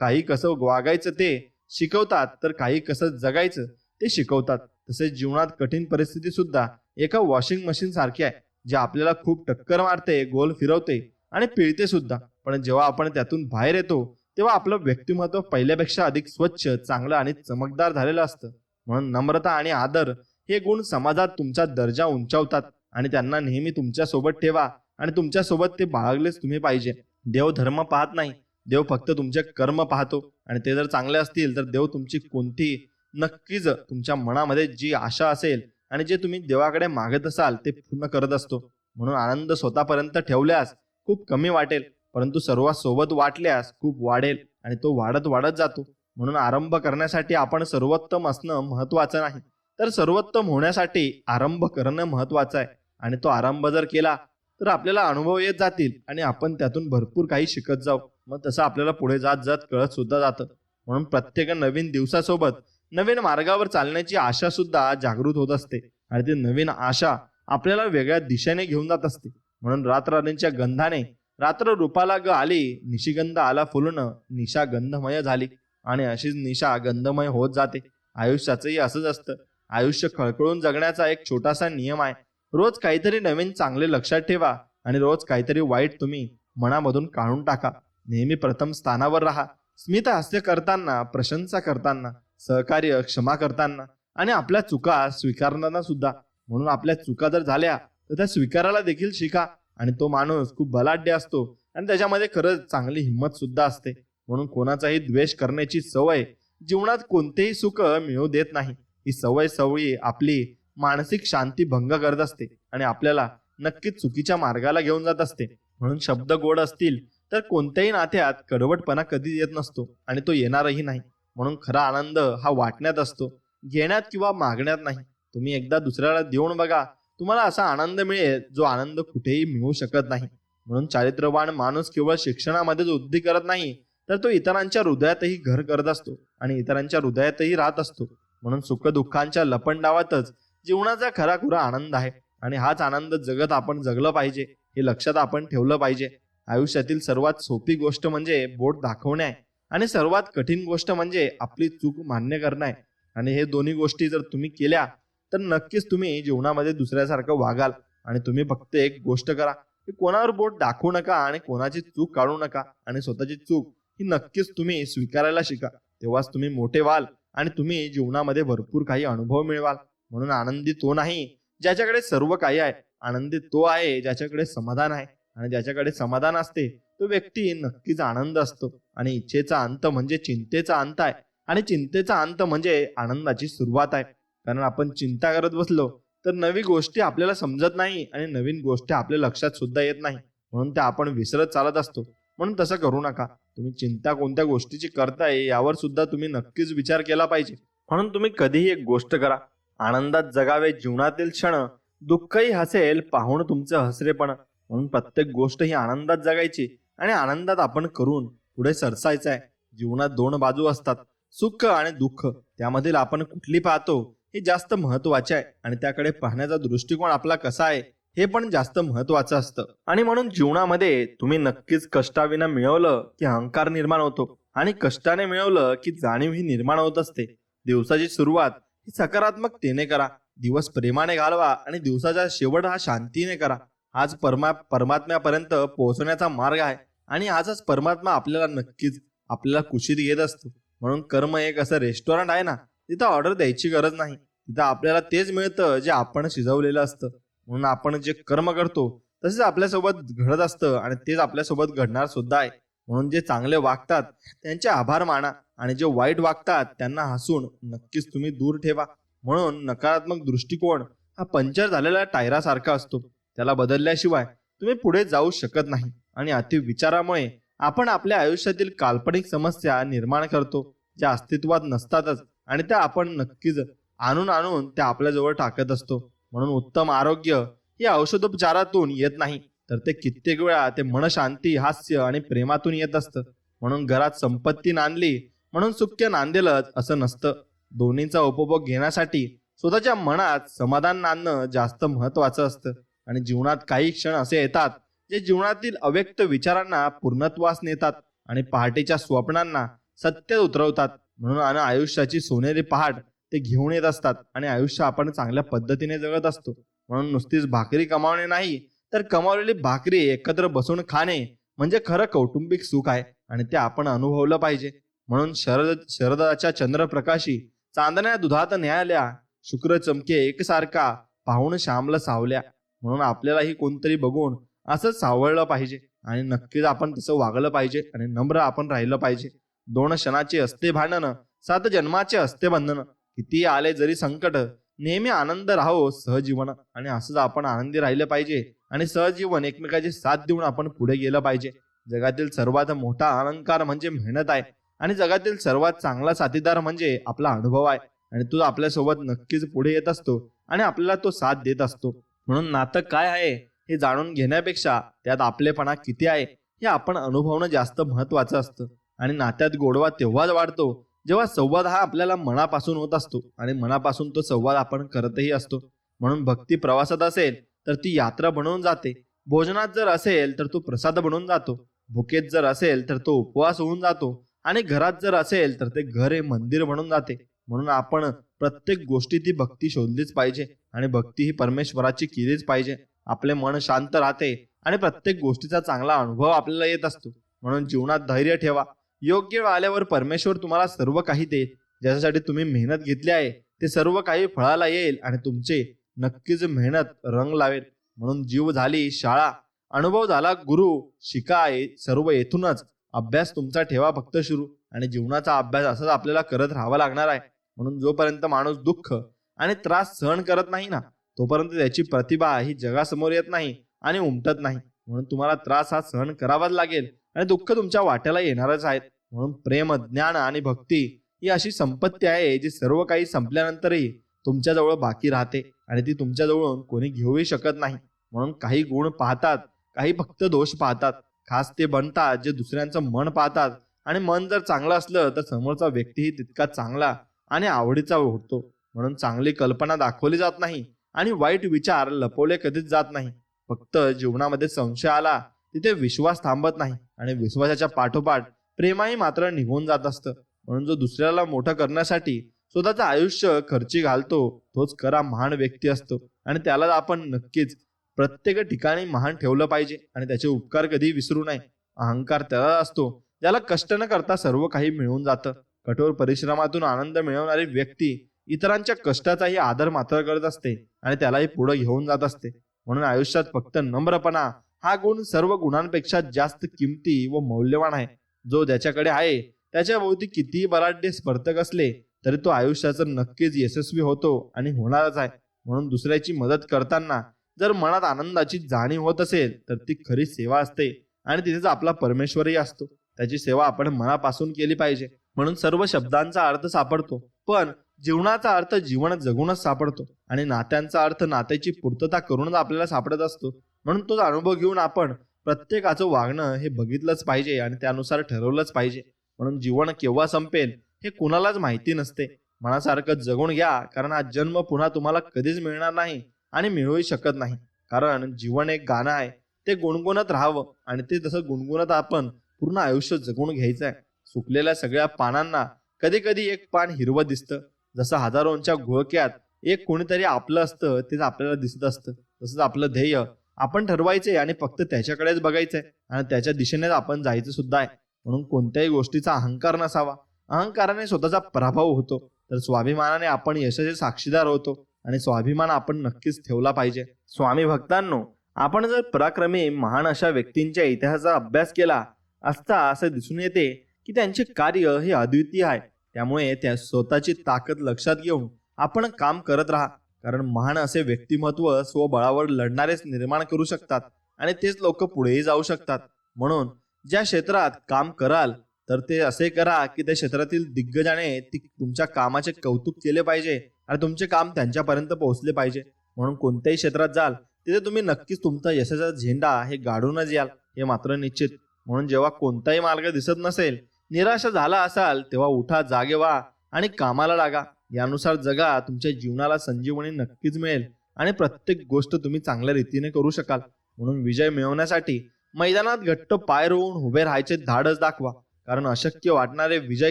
काही कसं वागायचं ते शिकवतात तर काही कसं जगायचं ते शिकवतात. तसेच जीवनात कठीण परिस्थिती सुद्धा एका वॉशिंग मशीन सारखी आहे, जे आपल्याला खूप टक्कर मारते, गोल फिरवते आणि पिळते सुद्धा. पण जेव्हा आपण त्यातून बाहेर येतो तेव्हा आपलं व्यक्तिमत्व पहिल्यापेक्षा अधिक स्वच्छ, चांगलं आणि चमकदार झालेलं असतं. म्हणून नम्रता आणि आदर हे गुण समाजात तुमचा दर्जा उंचावतात आणि त्यांना नेहमी तुमच्या सोबत ठेवा आणि तुमच्या सोबत ते बाळगलेच तुम्ही पाहिजे. देव धर्म पाहत नाही, देव फक्त तुमचे कर्म पाहतो आणि ते जर चांगले असतील तर देव तुमची कोणती नक्कीच तुमच्या मनामध्ये जी आशा असेल आणि जे तुम्ही देवाकडे मागत असाल ते पूर्ण करत असतो. म्हणून आनंद स्वतःपर्यंत ठेवल्यास खूप कमी वाटेल, परंतु सर्वात सोबत वाटल्यास खूप वाढेल आणि तो वाढत वाढत जातो. म्हणून आरंभ करण्यासाठी आपण सर्वोत्तम असणं महत्वाचं नाही, तर सर्वोत्तम होण्यासाठी आरंभ करणं महत्वाचं आहे. आणि तो आरंभ जर केला तर आपल्याला अनुभव येत जातील आणि आपण त्यातून भरपूर काही शिकत जाऊ. मग तसं आपल्याला पुढे जात जात कळत सुद्धा जातं. म्हणून प्रत्येक नवीन दिवसासोबत नवीन मार्गावर चालण्याची आशा सुद्धा जागृत होत असते आणि ती नवीन आशा आपल्याला वेगळ्या दिशेने घेऊन जात असते. म्हणून रातराणीच्या गंधाने रात्र रूपाला ग आली, निशिगंध आला फुलून, निशा गंधमय झाली. आणि अशीच निशा गंधमय होत जाते. आयुष्याचंही असंच असतं. आयुष्य खळखळून जगण्याचा एक छोटासा नियम आहे. रोज काहीतरी नवीन चांगले लक्षात ठेवा आणि रोज काहीतरी वाईट तुम्ही मनामधून काढून टाका. नेहमी प्रथम स्थानावर राहा. स्मित हास्य करताना, प्रशंसा करताना, सहकार्य, क्षमा करताना आणि आपल्या चुका स्वीकारताना सुद्धा. म्हणून आपल्या चुका जर झाल्या तर त्या स्वीकारायला देखील शिका. आणि तो माणूस खूप बलाढ्य असतो आणि त्याच्यामध्ये खरंच चांगली हिंमत सुद्धा असते. म्हणून कोणाचाही द्वेष करण्याची सवय जीवनात कोणतेही सुख मिळू देत नाही. ही सवयी आपली मानसिक शांती भंग करत असते आणि आपल्याला नक्कीच चुकीच्या मार्गाला घेऊन जात असते. म्हणून शब्द गोड असतील तर कोणत्याही नात्यात कडवटपणा कधी येत नसतो आणि तो येणारही नाही. म्हणून खरा आनंद हा वाटण्यात असतो, घेण्यात किंवा मागण्यात नाही. तुम्ही एकदा दुसऱ्याला देऊन बघा, तुम्हाला असा आनंद मिळेल जो आनंद कुठेही मिळू शकत नाही. म्हणून चारित्र्यवान माणूस केवळ शिक्षणामध्येच वृद्धी करत नाही, तर तो इतरांच्या हृदयातही घर करत असतो आणि इतरांच्या हृदयातही राहत असतो. म्हणून सुखदुःखांच्या लपंडावातच जीवनाचा खराखुरा आनंद आहे आणि हाच आनंद जगत आपण जगलं पाहिजे, हे लक्षात आपण ठेवलं पाहिजे. आयुष्यातील सर्वात सोपी गोष्ट म्हणजे बोट दाखवणे आहे आणि सर्वात कठीण गोष्ट म्हणजे आपली चूक मान्य करणं आहे. आणि हे दोन्ही गोष्टी जर तुम्ही केल्या तर नक्कीच तुम्ही जीवनामध्ये दुसऱ्यासारखं वागाल. आणि तुम्ही फक्त एक गोष्ट करा की कोणावर बोट दाखवू नका आणि कोणाची चूक काढू नका आणि स्वतःची चूक ही नक्कीच तुम्ही स्वीकारायला शिका. तेव्हाच तुम्ही मोठे व्हाल आणि तुम्ही जीवनामध्ये भरपूर काही अनुभव मिळवाल. म्हणून आनंदी तो नाही ज्याच्याकडे सर्व काही आहे, आनंदी तो आहे ज्याच्याकडे समाधान आहे. आणि ज्याच्याकडे समाधान असते तो व्यक्ती नक्कीच आनंद असतो. आणि इच्छेचा अंत म्हणजे चिंतेचा अंत आहे आणि चिंतेचा अंत म्हणजे आनंदाची सुरुवात आहे. कारण आपण चिंता करत बसलो तर नवी गोष्टी आपल्याला समजत नाही आणि नवीन गोष्टी आपल्या लक्षात सुद्धा येत नाही. म्हणून त्या आपण विसरत चालत असतो. म्हणून तसं करू नका. तुम्ही चिंता कोणत्या गोष्टीची करताय यावर सुद्धा तुम्ही नक्कीच विचार केला पाहिजे. म्हणून तुम्ही कधीही एक गोष्ट करा, आनंदात जगावे जीवनातील क्षण, दुःखही हसेल पाहून तुमचं हसरेपण. म्हणून प्रत्येक गोष्ट ही आनंदात जगायची आणि आनंदात आपण करून पुढे सरसायचं आहे. जीवनात दोन बाजू असतात, सुख आणि दुःख. त्यामधील आपण कुठली पाहतो हे जास्त महत्वाचे आहे आणि त्याकडे पाहण्याचा दृष्टिकोन आपला कसा आहे हे पण जास्त महत्वाचं असतं. आणि म्हणून जीवनामध्ये तुम्ही नक्कीच कष्टाविना मिळवलं की अहंकार निर्माण होतो आणि कष्टाने मिळवलं की जाणीव ही निर्माण होत असते. दिवसाची सुरुवात ही सकारात्मकतेने करा, दिवस प्रेमाने घालवा आणि दिवसाचा शेवट हा शांतीने करा. आज परमात्म्यापर्यंत पोहोचण्याचा मार्ग आहे आणि आजच परमात्मा आपल्याला नक्कीच आपल्याला कुशीत घेत असतो. म्हणून कर्म एक असं रेस्टॉरंट आहे ना, तिथं ऑर्डर द्यायची गरज नाही. तिथं आपल्याला तेच मिळतं जे आपण शिजवलेलं असतं. म्हणून आपण जे कर्म करतो तसेच आपल्यासोबत घडत असतं आणि तेच आपल्यासोबत घडणार सुद्धा आहे. म्हणून जे चांगले वागतात त्यांचे आभार माना आणि जे वाईट वागतात त्यांना हसून नक्कीच तुम्ही दूर ठेवा. म्हणून नकारात्मक दृष्टिकोन हा पंक्चर झालेल्या टायरासारखा असतो. त्याला बदलल्याशिवाय तुम्ही पुढे जाऊ शकत नाही. आणि अतिविचारामुळे आपण आपल्या आयुष्यातील काल्पनिक समस्या निर्माण करतो ज्या अस्तित्वात नसतातच आणि त्या आपण नक्कीच आणून त्या आपल्याजवळ टाकत असतो. म्हणून उत्तम आरोग्य हे औषधोपचारातून येत नाही, तर ते कित्येक वेळा ते मनशांती, हास्य आणि प्रेमातून येत असतं. म्हणून घरात संपत्ती नांदली म्हणून सुख्य नांदेलच असं नसतं. दोन्हीचा उपभोग घेण्यासाठी स्वतःच्या मनात समाधान नांदणं जास्त महत्वाचं असतं. आणि जीवनात काही क्षण असे येतात जे जीवनातील अव्यक्त विचारांना पूर्णत्वास नेतात आणि पहाटेच्या स्वप्नांना सत्यात उतरवतात. म्हणून आयुष्याची सोनेरी पहाट ते घेऊन येत असतात आणि आयुष्य आपण चांगल्या पद्धतीने जगत असतो. म्हणून नुसतीच भाकरी कमावणे नाही, तर कमावलेली भाकरी एकत्र बसून खाणे म्हणजे खरं कौटुंबिक सुख आहे आणि ते आपण अनुभवलं पाहिजे. म्हणून शरदाच्या चंद्रप्रकाशी चांदण्या दुधात न्यायाल्या, शुक्र चमके एकसारखा पाहून श्यामला सावल्या. म्हणून आपल्यालाही कोणतरी बघून असं सावळलं पाहिजे आणि नक्कीच आपण तसं वागलं पाहिजे आणि नम्र आपण राहिलं पाहिजे. 2 क्षणाचे असते भांडण, 7 जन्माचे असते बंधन. किती आले जरी संकट, नेहमी आनंद राहो सहजीवन. आणि असंच आपण आनंदी राहिलं पाहिजे आणि सहजीवन एकमेकाची साथ देऊन आपण पुढे गेलं पाहिजे. जगातील सर्वात मोठा अलंकार म्हणजे मेहनत आहे आणि जगातील सर्वात चांगला साथीदार म्हणजे आपला अनुभव आहे. आणि तो आपल्यासोबत नक्कीच पुढे येत असतो आणि आपल्याला तो साथ देत असतो. म्हणून नातं काय आहे हे जाणून घेण्यापेक्षा त्यात आपलेपणा किती आहे हे आपण अनुभवणं जास्त महत्वाचं असतं. आणि नात्यात गोडवा तेव्हाच वाढतो जेव्हा संवाद हा आपल्याला मनापासून होत असतो आणि मनापासून तो संवाद आपण करतही असतो. म्हणून भक्ती प्रवासात असेल तर ती यात्रा बनवून जाते भोजनात जर असेल तर तो प्रसाद बनून जातो, भुकेत जर असेल तर तो उपवास होऊन जातो, आणि घरात जर असेल तर ते घर हे मंदिर बनून जाते. म्हणून आपण प्रत्येक गोष्टी ती भक्ती शोधलीच पाहिजे, आणि भक्ती ही परमेश्वराची केलीच पाहिजे. आपले मन शांत राहते आणि प्रत्येक गोष्टीचा चांगला अनुभव आपल्याला येत असतो. म्हणून जीवनात धैर्य ठेवा. योग्य वेळ आल्यावर परमेश्वर तुम्हाला सर्व काही देईल. ज्याच्यासाठी तुम्ही मेहनत घेतली आहे ते सर्व काही फळाला येईल, आणि तुमचे नक्कीच मेहनत रंग लावेल. म्हणून जीव झाली शाळा, अनुभव झाला गुरु. शिका सर्व येथूनच. अभ्यास तुमचा ठेवा फक्त सुरू, आणि जीवनाचा अभ्यास असाच आपल्याला करत राहावा लागणार आहे. म्हणून जोपर्यंत माणूस दुःख आणि त्रास सहन करत नाही ना, तोपर्यंत त्याची प्रतिभा ही जगासमोर येत नाही आणि उमटत नाही. म्हणून तुम्हाला त्रास हा सहन करावाच लागेल, आणि दुःख तुमच्या वाट्याला येणारच आहेत. म्हणून प्रेम, ज्ञान आणि भक्ती ही अशी संपत्ती आहे जी सर्व काही संपल्यानंतरही तुमच्याजवळ बाकी राहते, आणि ती तुमच्याजवळून कोणी घेऊही शकत नाही. म्हणून काही गुण पाहतात, काही फक्त दोष पाहतात. खास ते बनतात जे दुसऱ्यांचं मन पाहतात, आणि मन जर चांगलं असलं तर समोरचा व्यक्तीही तितका चांगला आणि आवडीचा होतो. म्हणून चांगली कल्पना दाखवली जात नाही, आणि वाईट विचार लपवले कधीच जात नाही. फक्त जीवनामध्ये संशय आला तिथे विश्वास थांबत नाही, आणि विश्वासाच्या पाठोपाठ प्रेमाही मात्र निघून जात असतं. म्हणून जो दुसऱ्याला मोठं करण्यासाठी स्वतःचं आयुष्य खर्ची घालतो तोच खरा महान व्यक्ती असतो, आणि त्याला आपण नक्कीच प्रत्येक ठिकाणी महान ठेवलं पाहिजे, आणि त्याचे उपकार कधी विसरू नये. अहंकार त्याला असतो ज्याला कष्ट न करता सर्व काही मिळून जातं. कठोर परिश्रमातून आनंद मिळवणारी व्यक्ती इतरांच्या कष्टाचाही आदर मात्र करत असते, आणि त्यालाही पुढे घेऊन जात असते. म्हणून आयुष्यात फक्त नम्रपणा हा गुण सर्व गुणांपेक्षा जास्त किमती व मौल्यवान आहे. जो ज्याच्याकडे आहे त्याच्या भोवती कितीही बलाढ्य स्पर्धक असले तरी तो आयुष्याचं नक्कीच यशस्वी होतो, आणि होणारच आहे. म्हणून दुसऱ्याची मदत करताना जर मनात आनंदाची जाणीव होत असेल तर ती खरी सेवा असते, आणि तिथेच आपला परमेश्वरही असतो. त्याची सेवा आपण मनापासून केली पाहिजे. म्हणून सर्व शब्दांचा अर्थ सापडतो, पण जीवनाचा अर्थ जीवन जगूनच सापडतो, आणि नात्यांचा अर्थ नात्याची पूर्तता करूनच आपल्याला सापडत असतो. म्हणून तोच अनुभव घेऊन आपण प्रत्येकाचं वागणं हे बघितलंच पाहिजे, आणि त्यानुसार ठरवलंच पाहिजे. म्हणून जीवन केव्हा संपेल हे कुणालाच माहिती नसते. मनासारखं जगून घ्या, कारण हा जन्म पुन्हा तुम्हाला कधीच मिळणार नाही, आणि मिळूही शकत नाही. कारण जीवन एक गाणं आहे, ते गुणगुणत राहावं, आणि ते तसं गुणगुणत आपण पूर्ण आयुष्य जगून घ्यायचं आहे. सुकलेल्या सगळ्या पानांना कधी कधी एक पान हिरवं दिसतं. जसं हजारोंच्या घोळक्यात एक कोणीतरी आपलं असतं तेच आपल्याला दिसत असतं. तसंच आपलं ध्येय आपण ठरवायचंय, आणि फक्त त्याच्याकडेच बघायचंय, आणि त्याच्या दिशेनेच आपण जायचं सुद्धा आहे. म्हणून कोणत्याही गोष्टीचा अहंकार नसावा. अहंकाराने स्वतःचा पराभव होतो, तर स्वाभिमानाने आपण यशाचे साक्षीदार होतो, आणि स्वाभिमान आपण नक्कीच ठेवला पाहिजे. स्वामी भक्तांनो, आपण जर पराक्रमी महान अशा व्यक्तींच्या इतिहासाचा अभ्यास केला असता असं दिसून येते की त्यांचे कार्य हे अद्वितीय आहे. त्यामुळे त्या स्वतःची ताकद लक्षात घेऊन आपण काम करत राहा, कारण महान असे व्यक्तिमत्व स्वबळावर लढणारेच निर्माण करू शकतात, आणि तेच लोक पुढेही जाऊ शकतात. म्हणून ज्या क्षेत्रात काम कराल तर ते असे करा की त्या क्षेत्रातील दिग्गजाने तुमच्या कामाचे कौतुक केले पाहिजे, आणि तुमचे काम त्यांच्यापर्यंत पोहोचले पाहिजे. म्हणून कोणत्याही क्षेत्रात जाल तिथे तुम्ही नक्कीच तुमचा यशाचा झेंडा हे गाडूनच याल, हे मात्र निश्चित. म्हणून जेव्हा कोणताही मार्ग दिसत नसेल, निराशा झाला असाल, तेव्हा उठा, जागे व्हा आणि कामाला लागा. यानुसार जगा. तुमच्या जीवनाला संजीवनी नक्कीच मिळेल, आणि प्रत्येक गोष्ट तुम्ही चांगल्या रीतीने करू शकाल. म्हणून विजय मिळवण्यासाठी मैदानात घट्ट पाय रोवून उभे राहायचे धाडस दाखवा, कारण अशक्य वाटणारे विजय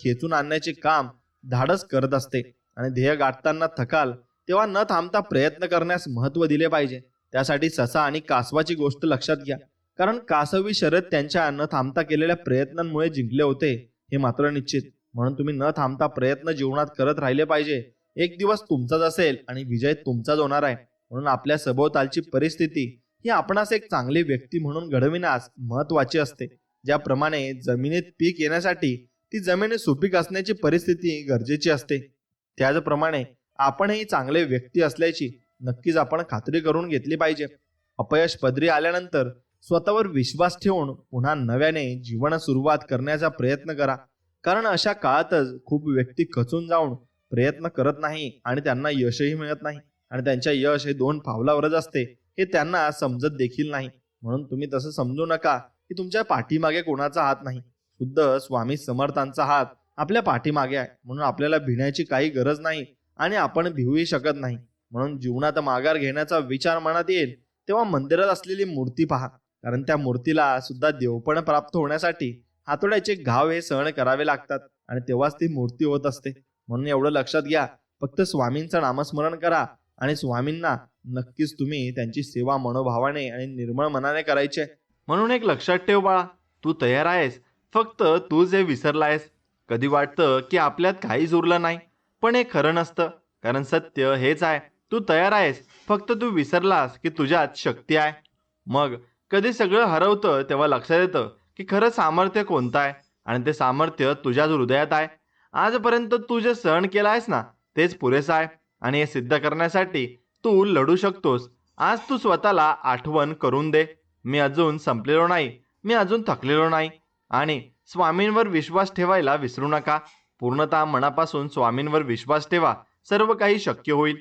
खेचून आणण्याचे काम धाडस करत असते. आणि ध्येय गाठताना थकाल तेव्हा न थांबता प्रयत्न करण्यास महत्त्व दिले पाहिजे. त्यासाठी ससा आणि कासवाची गोष्ट लक्षात घ्या, कारण कासवी शर्यत त्यांच्या न थांबता केलेल्या प्रयत्नांमुळे जिंकले होते, हे मात्र निश्चित. म्हणून तुम्ही न थांबता प्रयत्न जीवनात करत राहिले पाहिजे. एक दिवस तुमचाच असेल आणि विजय तुमचाच होणार आहे. म्हणून आपल्या सभोवतालची परिस्थिती ही आपणास एक चांगली व्यक्ती म्हणून घडविण्यास महत्वाची असते. ज्याप्रमाणे जमिनीत पीक येण्यासाठी ती जमीन सुपीक असण्याची परिस्थिती गरजेची असते, त्याचप्रमाणे आपणही चांगले व्यक्ती असल्याची नक्कीच आपण खात्री करून घेतली पाहिजे. अपयश पदरी आल्यानंतर स्वतःवर विश्वास ठेवून पुन्हा नव्याने जीवन सुरुवात करण्याचा प्रयत्न करा, कारण अशा काळातच खूप व्यक्ती खचून जाऊन प्रयत्न करत नाही आणि त्यांना यशही मिळत नाही, आणि त्यांच्या यश हे 2 पावलावरच असते हे त्यांना समजत देखील नाही. म्हणून तुम्ही तसं समजू नका की तुमच्या पाठीमागे कोणाचा हात नाही. शुद्ध स्वामी समर्थांचा हात आपल्या पाठीमागे आहे. म्हणून आपल्याला भिण्याची काही गरज नाही, आणि आपण भिवूही शकत नाही. म्हणून जीवनात माघार घेण्याचा विचार मनात येईल तेव्हा मंदिरात असलेली मूर्ती पहा, कारण त्या मूर्तीला सुद्धा देवपण प्राप्त होण्यासाठी हातोड्याचे घाव हे सहन करावे लागतात आणि तेव्हाच ती मूर्ती होत असते. म्हणून एवढं लक्षात घ्या, फक्त स्वामींचं नामस्मरण करा आणि स्वामींना नक्कीच तुम्ही त्यांची सेवा मनोभावाने आणि निर्मळ मनाने करायचे. म्हणून एक लक्षात ठेव बाळा, तू तयार आहेस, फक्त तूच हे विसरलायस. कधी वाटतं की आपल्यात काहीच उरलं नाही, पण हे खरं नसतं, कारण सत्य हेच आहे, तू तयार आहेस, फक्त तू विसरलास की तुझ्यात शक्ती आहे. मग कधी सगळं हरवतं तेव्हा लक्षात येतं की खरं सामर्थ्य कोणतं आहे, आणि ते सामर्थ्य तुझ्याच हृदयात आहे. आजपर्यंत तू जे सहन केलं आहेस ना, तेच पुरेसं आहे, आणि हे सिद्ध करण्यासाठी तू लढू शकतोस. आज तू स्वतःला आठवण करून दे, मी अजून संपलेलो नाही, मी अजून थकलेलो नाही. आणि स्वामींवर विश्वास ठेवायला विसरू नका. पूर्णतः मनापासून स्वामींवर विश्वास ठेवा, सर्व काही शक्य होईल.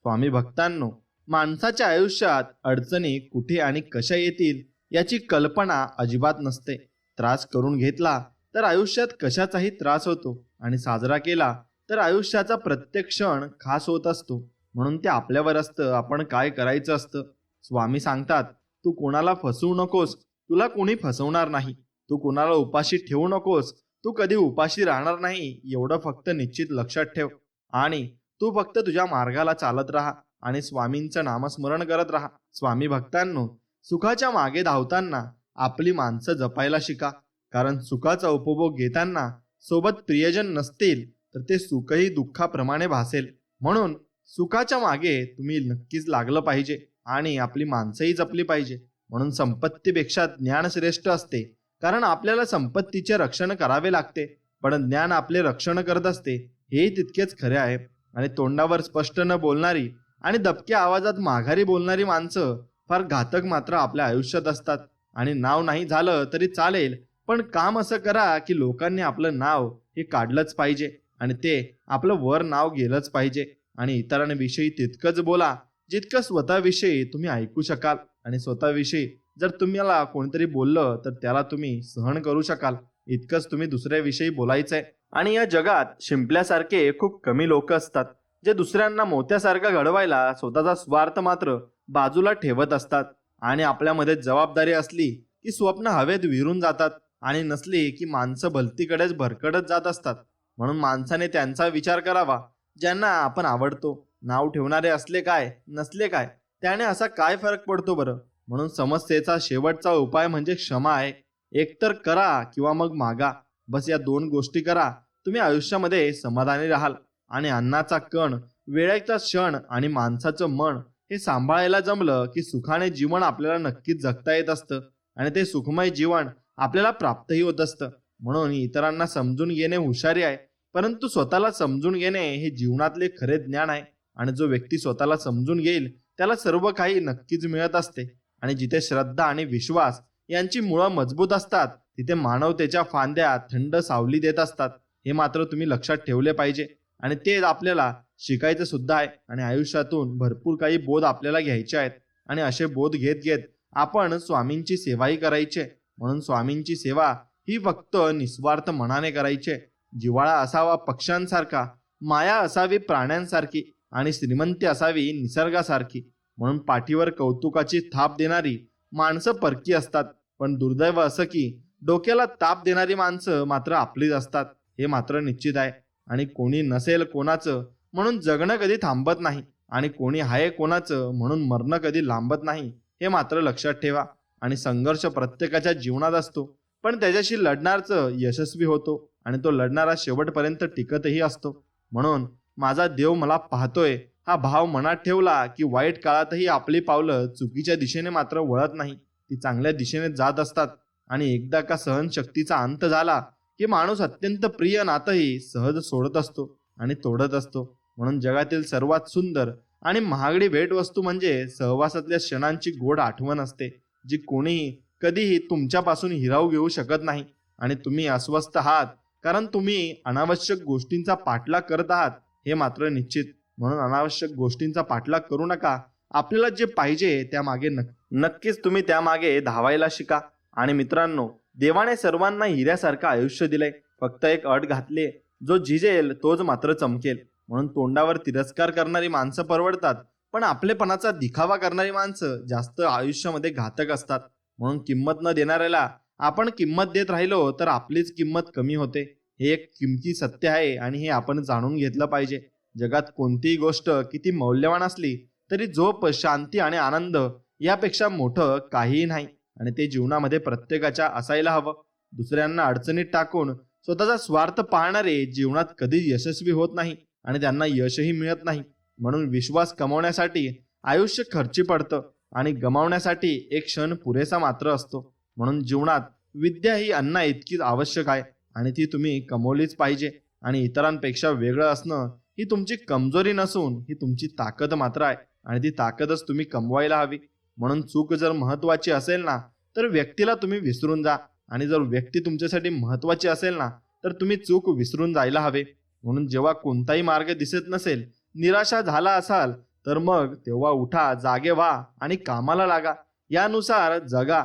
स्वामी भक्तांनो, माणसाच्या आयुष्यात अडचणी कुठे आणि कशा येतील याची कल्पना अजिबात नसते. त्रास करून घेतला तर आयुष्यात कशाचाही त्रास होतो, आणि साजरा केला तर आयुष्याचा प्रत्येक क्षण खास होत असतो. म्हणून ते आपल्यावर असतं, आपण काय करायचं असतं. स्वामी सांगतात, तू कोणाला फसवू नकोस, तुला कोणी फसवणार नाही. तू कोणाला उपाशी ठेवू नकोस, तू कधी उपाशी राहणार नाही, एवढं फक्त निश्चित लक्षात ठेव. आणि तू फक्त तुझ्या मार्गाला चालत राहा आणि स्वामींचं नामस्मरण करत राहा. स्वामी भक्तांनो, सुखाच्या मागे धावताना आपली माणसं जपायला शिका, कारण सुखाचा उपभोग घेताना सोबत प्रियजन नसतील तर ते सुखही दुःखाप्रमाणे भासेल. म्हणून सुखाच्या मागे तुम्ही नक्कीच लागलं पाहिजे आणि आपली माणसंही जपली पाहिजे. म्हणून संपत्तीपेक्षा ज्ञान श्रेष्ठ असते, कारण आपल्याला संपत्तीचे रक्षण करावे लागते, पण ज्ञान आपले रक्षण करत असते, हेही तितकेच खरे आहे. आणि तोंडावर स्पष्ट न बोलणारी आणि दबक्या आवाजात माघारी बोलणारी माणसं फार घातक मात्र आपल्या आयुष्यात असतात. आणि नाव नाही झालं तरी चालेल, पण काम असं करा की लोकांनी आपलं नाव हे काढलंच पाहिजे आणि ते आपलं वर नाव गेलंच पाहिजे. आणि इतरांविषयी तितकंच बोला जितकं स्वतःविषयी तुम्ही ऐकू शकाल, आणि स्वतःविषयी जर तुम्हाला कोणतरी बोललं तर त्याला तुम्ही सहन करू शकाल, इतकंच तुम्ही दुसऱ्याविषयी बोलायचंय. आणि या जगात शिंपल्यासारखे खूप कमी लोक असतात, जे दुसऱ्यांना मोत्यासारखा घडवायला स्वतःचा स्वार्थ मात्र बाजूला ठेवत असतात. आणि आपल्यामध्ये जबाबदारी असली की स्वप्न हवेत विरून जातात, आणि नसली की माणसं भलतीकडेच भरकटत जात असतात. म्हणून माणसाने त्यांचा विचार करावा ज्यांना आपण आवडतो. नाव ठेवणारे असले काय नसले काय, त्याने असा काय फरक पडतो बरं. म्हणून समस्येचा शेवटचा उपाय म्हणजे क्षमा आहे. एकतर करा किंवा मग मागा, बस या दोन गोष्टी करा, तुम्ही आयुष्यामध्ये समाधानी राहाल. आणि अन्नाचा कण, वेळेचा क्षण आणि माणसाचं मन हे सांभाळायला जमलं की सुखाने जीवन आपल्याला नक्कीच जगता येत असतं, आणि ते सुखमय जीवन आपल्याला प्राप्तही होत असतं. म्हणून इतरांना समजून घेणे हुशारी आहे, परंतु स्वतःला समजून घेणे हे जीवनातले खरे ज्ञान आहे. आणि जो व्यक्ती स्वतःला समजून घेईल त्याला सर्व काही नक्कीच मिळत असते. आणि जिथे श्रद्धा आणि विश्वास यांची मुळं मजबूत असतात, तिथे मानवतेच्या फांद्या थंड सावली देत असतात. हे मात्र तुम्ही लक्षात ठेवले पाहिजे, आणि ते आपल्याला शिकायचं सुद्धा आहे. आणि आयुष्यातून भरपूर काही बोध आपल्याला घ्यायचे आहेत, आणि असे बोध घेत घेत आपण स्वामींची सेवाही करायची. म्हणून स्वामींची सेवा ही फक्त निस्वार्थ मनाने करायची. जिव्हाळा असावा पक्ष्यांसारखा, माया असावी प्राण्यांसारखी, आणि श्रीमंती असावी निसर्गासारखी. म्हणून पाठीवर कौतुकाची थाप देणारी माणसं परकी असतात, पण दुर्दैव असं की डोक्याला ताप देणारी माणसं मात्र आपलीच असतात, हे मात्र निश्चित आहे. आणि कोणी नसेल कोणाचं म्हणून जगणं कधी थांबत नाही, आणि कोणी आहे कोणाचं म्हणून मरणं कधी लांबत नाही, हे मात्र लक्षात ठेवा. आणि संघर्ष प्रत्येकाच्या जीवनात असतो, पण त्याच्याशी लढणारचं यशस्वी होतो, आणि तो लढणारा शेवटपर्यंत टिकतही असतो. म्हणून माझा देव मला पाहतोय हा भाव मनात ठेवला की वाईट काळातही आपली पावलं चुकीच्या दिशेने मात्र वळत नाही, ती चांगल्या दिशेने जात असतात. आणि एकदा का सहनशक्तीचा अंत झाला की माणूस अत्यंत प्रिय नातंही सहज सोडत असतो आणि तोडत असतो. म्हणून जगातील सर्वात सुंदर आणि महागडी भेटवस्तू म्हणजे सहवासातल्या क्षणांची गोड आठवण असते, जी कोणीही कधीही तुमच्यापासून हिरावू घेऊ शकत नाही. आणि तुम्ही अस्वस्थ आहात कारण तुम्ही अनावश्यक गोष्टींचा पाठलाग करत आहात, हे मात्र निश्चित. म्हणून अनावश्यक गोष्टींचा पाठलाग करू नका. आपल्याला जे पाहिजे त्यामागे नक्कीच तुम्ही त्यामागे धावायला शिका. आणि मित्रांनो, देवाने सर्वांना हिऱ्यासारखं आयुष्य दिलंय, फक्त एक अट घातली, जो झिजेल तोच मात्र चमकेल. म्हणून तोंडावर तिरस्कार करणारी माणसं परवडतात, पण आपलेपणाचा दिखावा करणारी माणसं जास्त आयुष्यामध्ये घातक असतात. म्हणून किंमत न देणाऱ्याला आपण किंमत देत राहिलो तर आपलीच किंमत कमी होते. हे एक किमती सत्य आहे आणि हे आपण जाणून घेतलं पाहिजे. जगात कोणतीही गोष्ट किती मौल्यवान असली तरी झोप, शांती आणि आनंद यापेक्षा मोठं काहीही नाही आणि ते जीवनामध्ये प्रत्येकाच्या असायला हवं. दुसऱ्यांना अडचणीत टाकून स्वतःचा स्वार्थ पाहणारे जीवनात कधी यशस्वी होत नाही आणि त्यांना यशही मिळत नाही. म्हणून विश्वास कमवण्यासाठी आयुष्य खर्ची पडतं आणि गमावण्यासाठी एक क्षण पुरेसा मात्र असतो. म्हणून जीवनात विद्या ही अन्ना इतकीच आवश्यक आहे आणि ती तुम्ही कमवलीच पाहिजे. आणि इतरांपेक्षा वेगळं असणं ही तुमची कमजोरी नसून ही तुमची ताकद मात्र आहे आणि ती ताकदच तुम्ही कमवायला हवी. म्हणून चूक जर महत्वाची असेल ना तर व्यक्तीला तुम्ही विसरून जा आणि जर व्यक्ती तुमच्यासाठी महत्वाची असेल ना तर तुम्ही चूक विसरून जायला हवे. म्हणून जेव्हा कोणताही मार्ग दिसत नसेल, निराशा झाला असाल तर मग तेव्हा उठा, जागे व्हा आणि कामाला लागा. यानुसार जगा.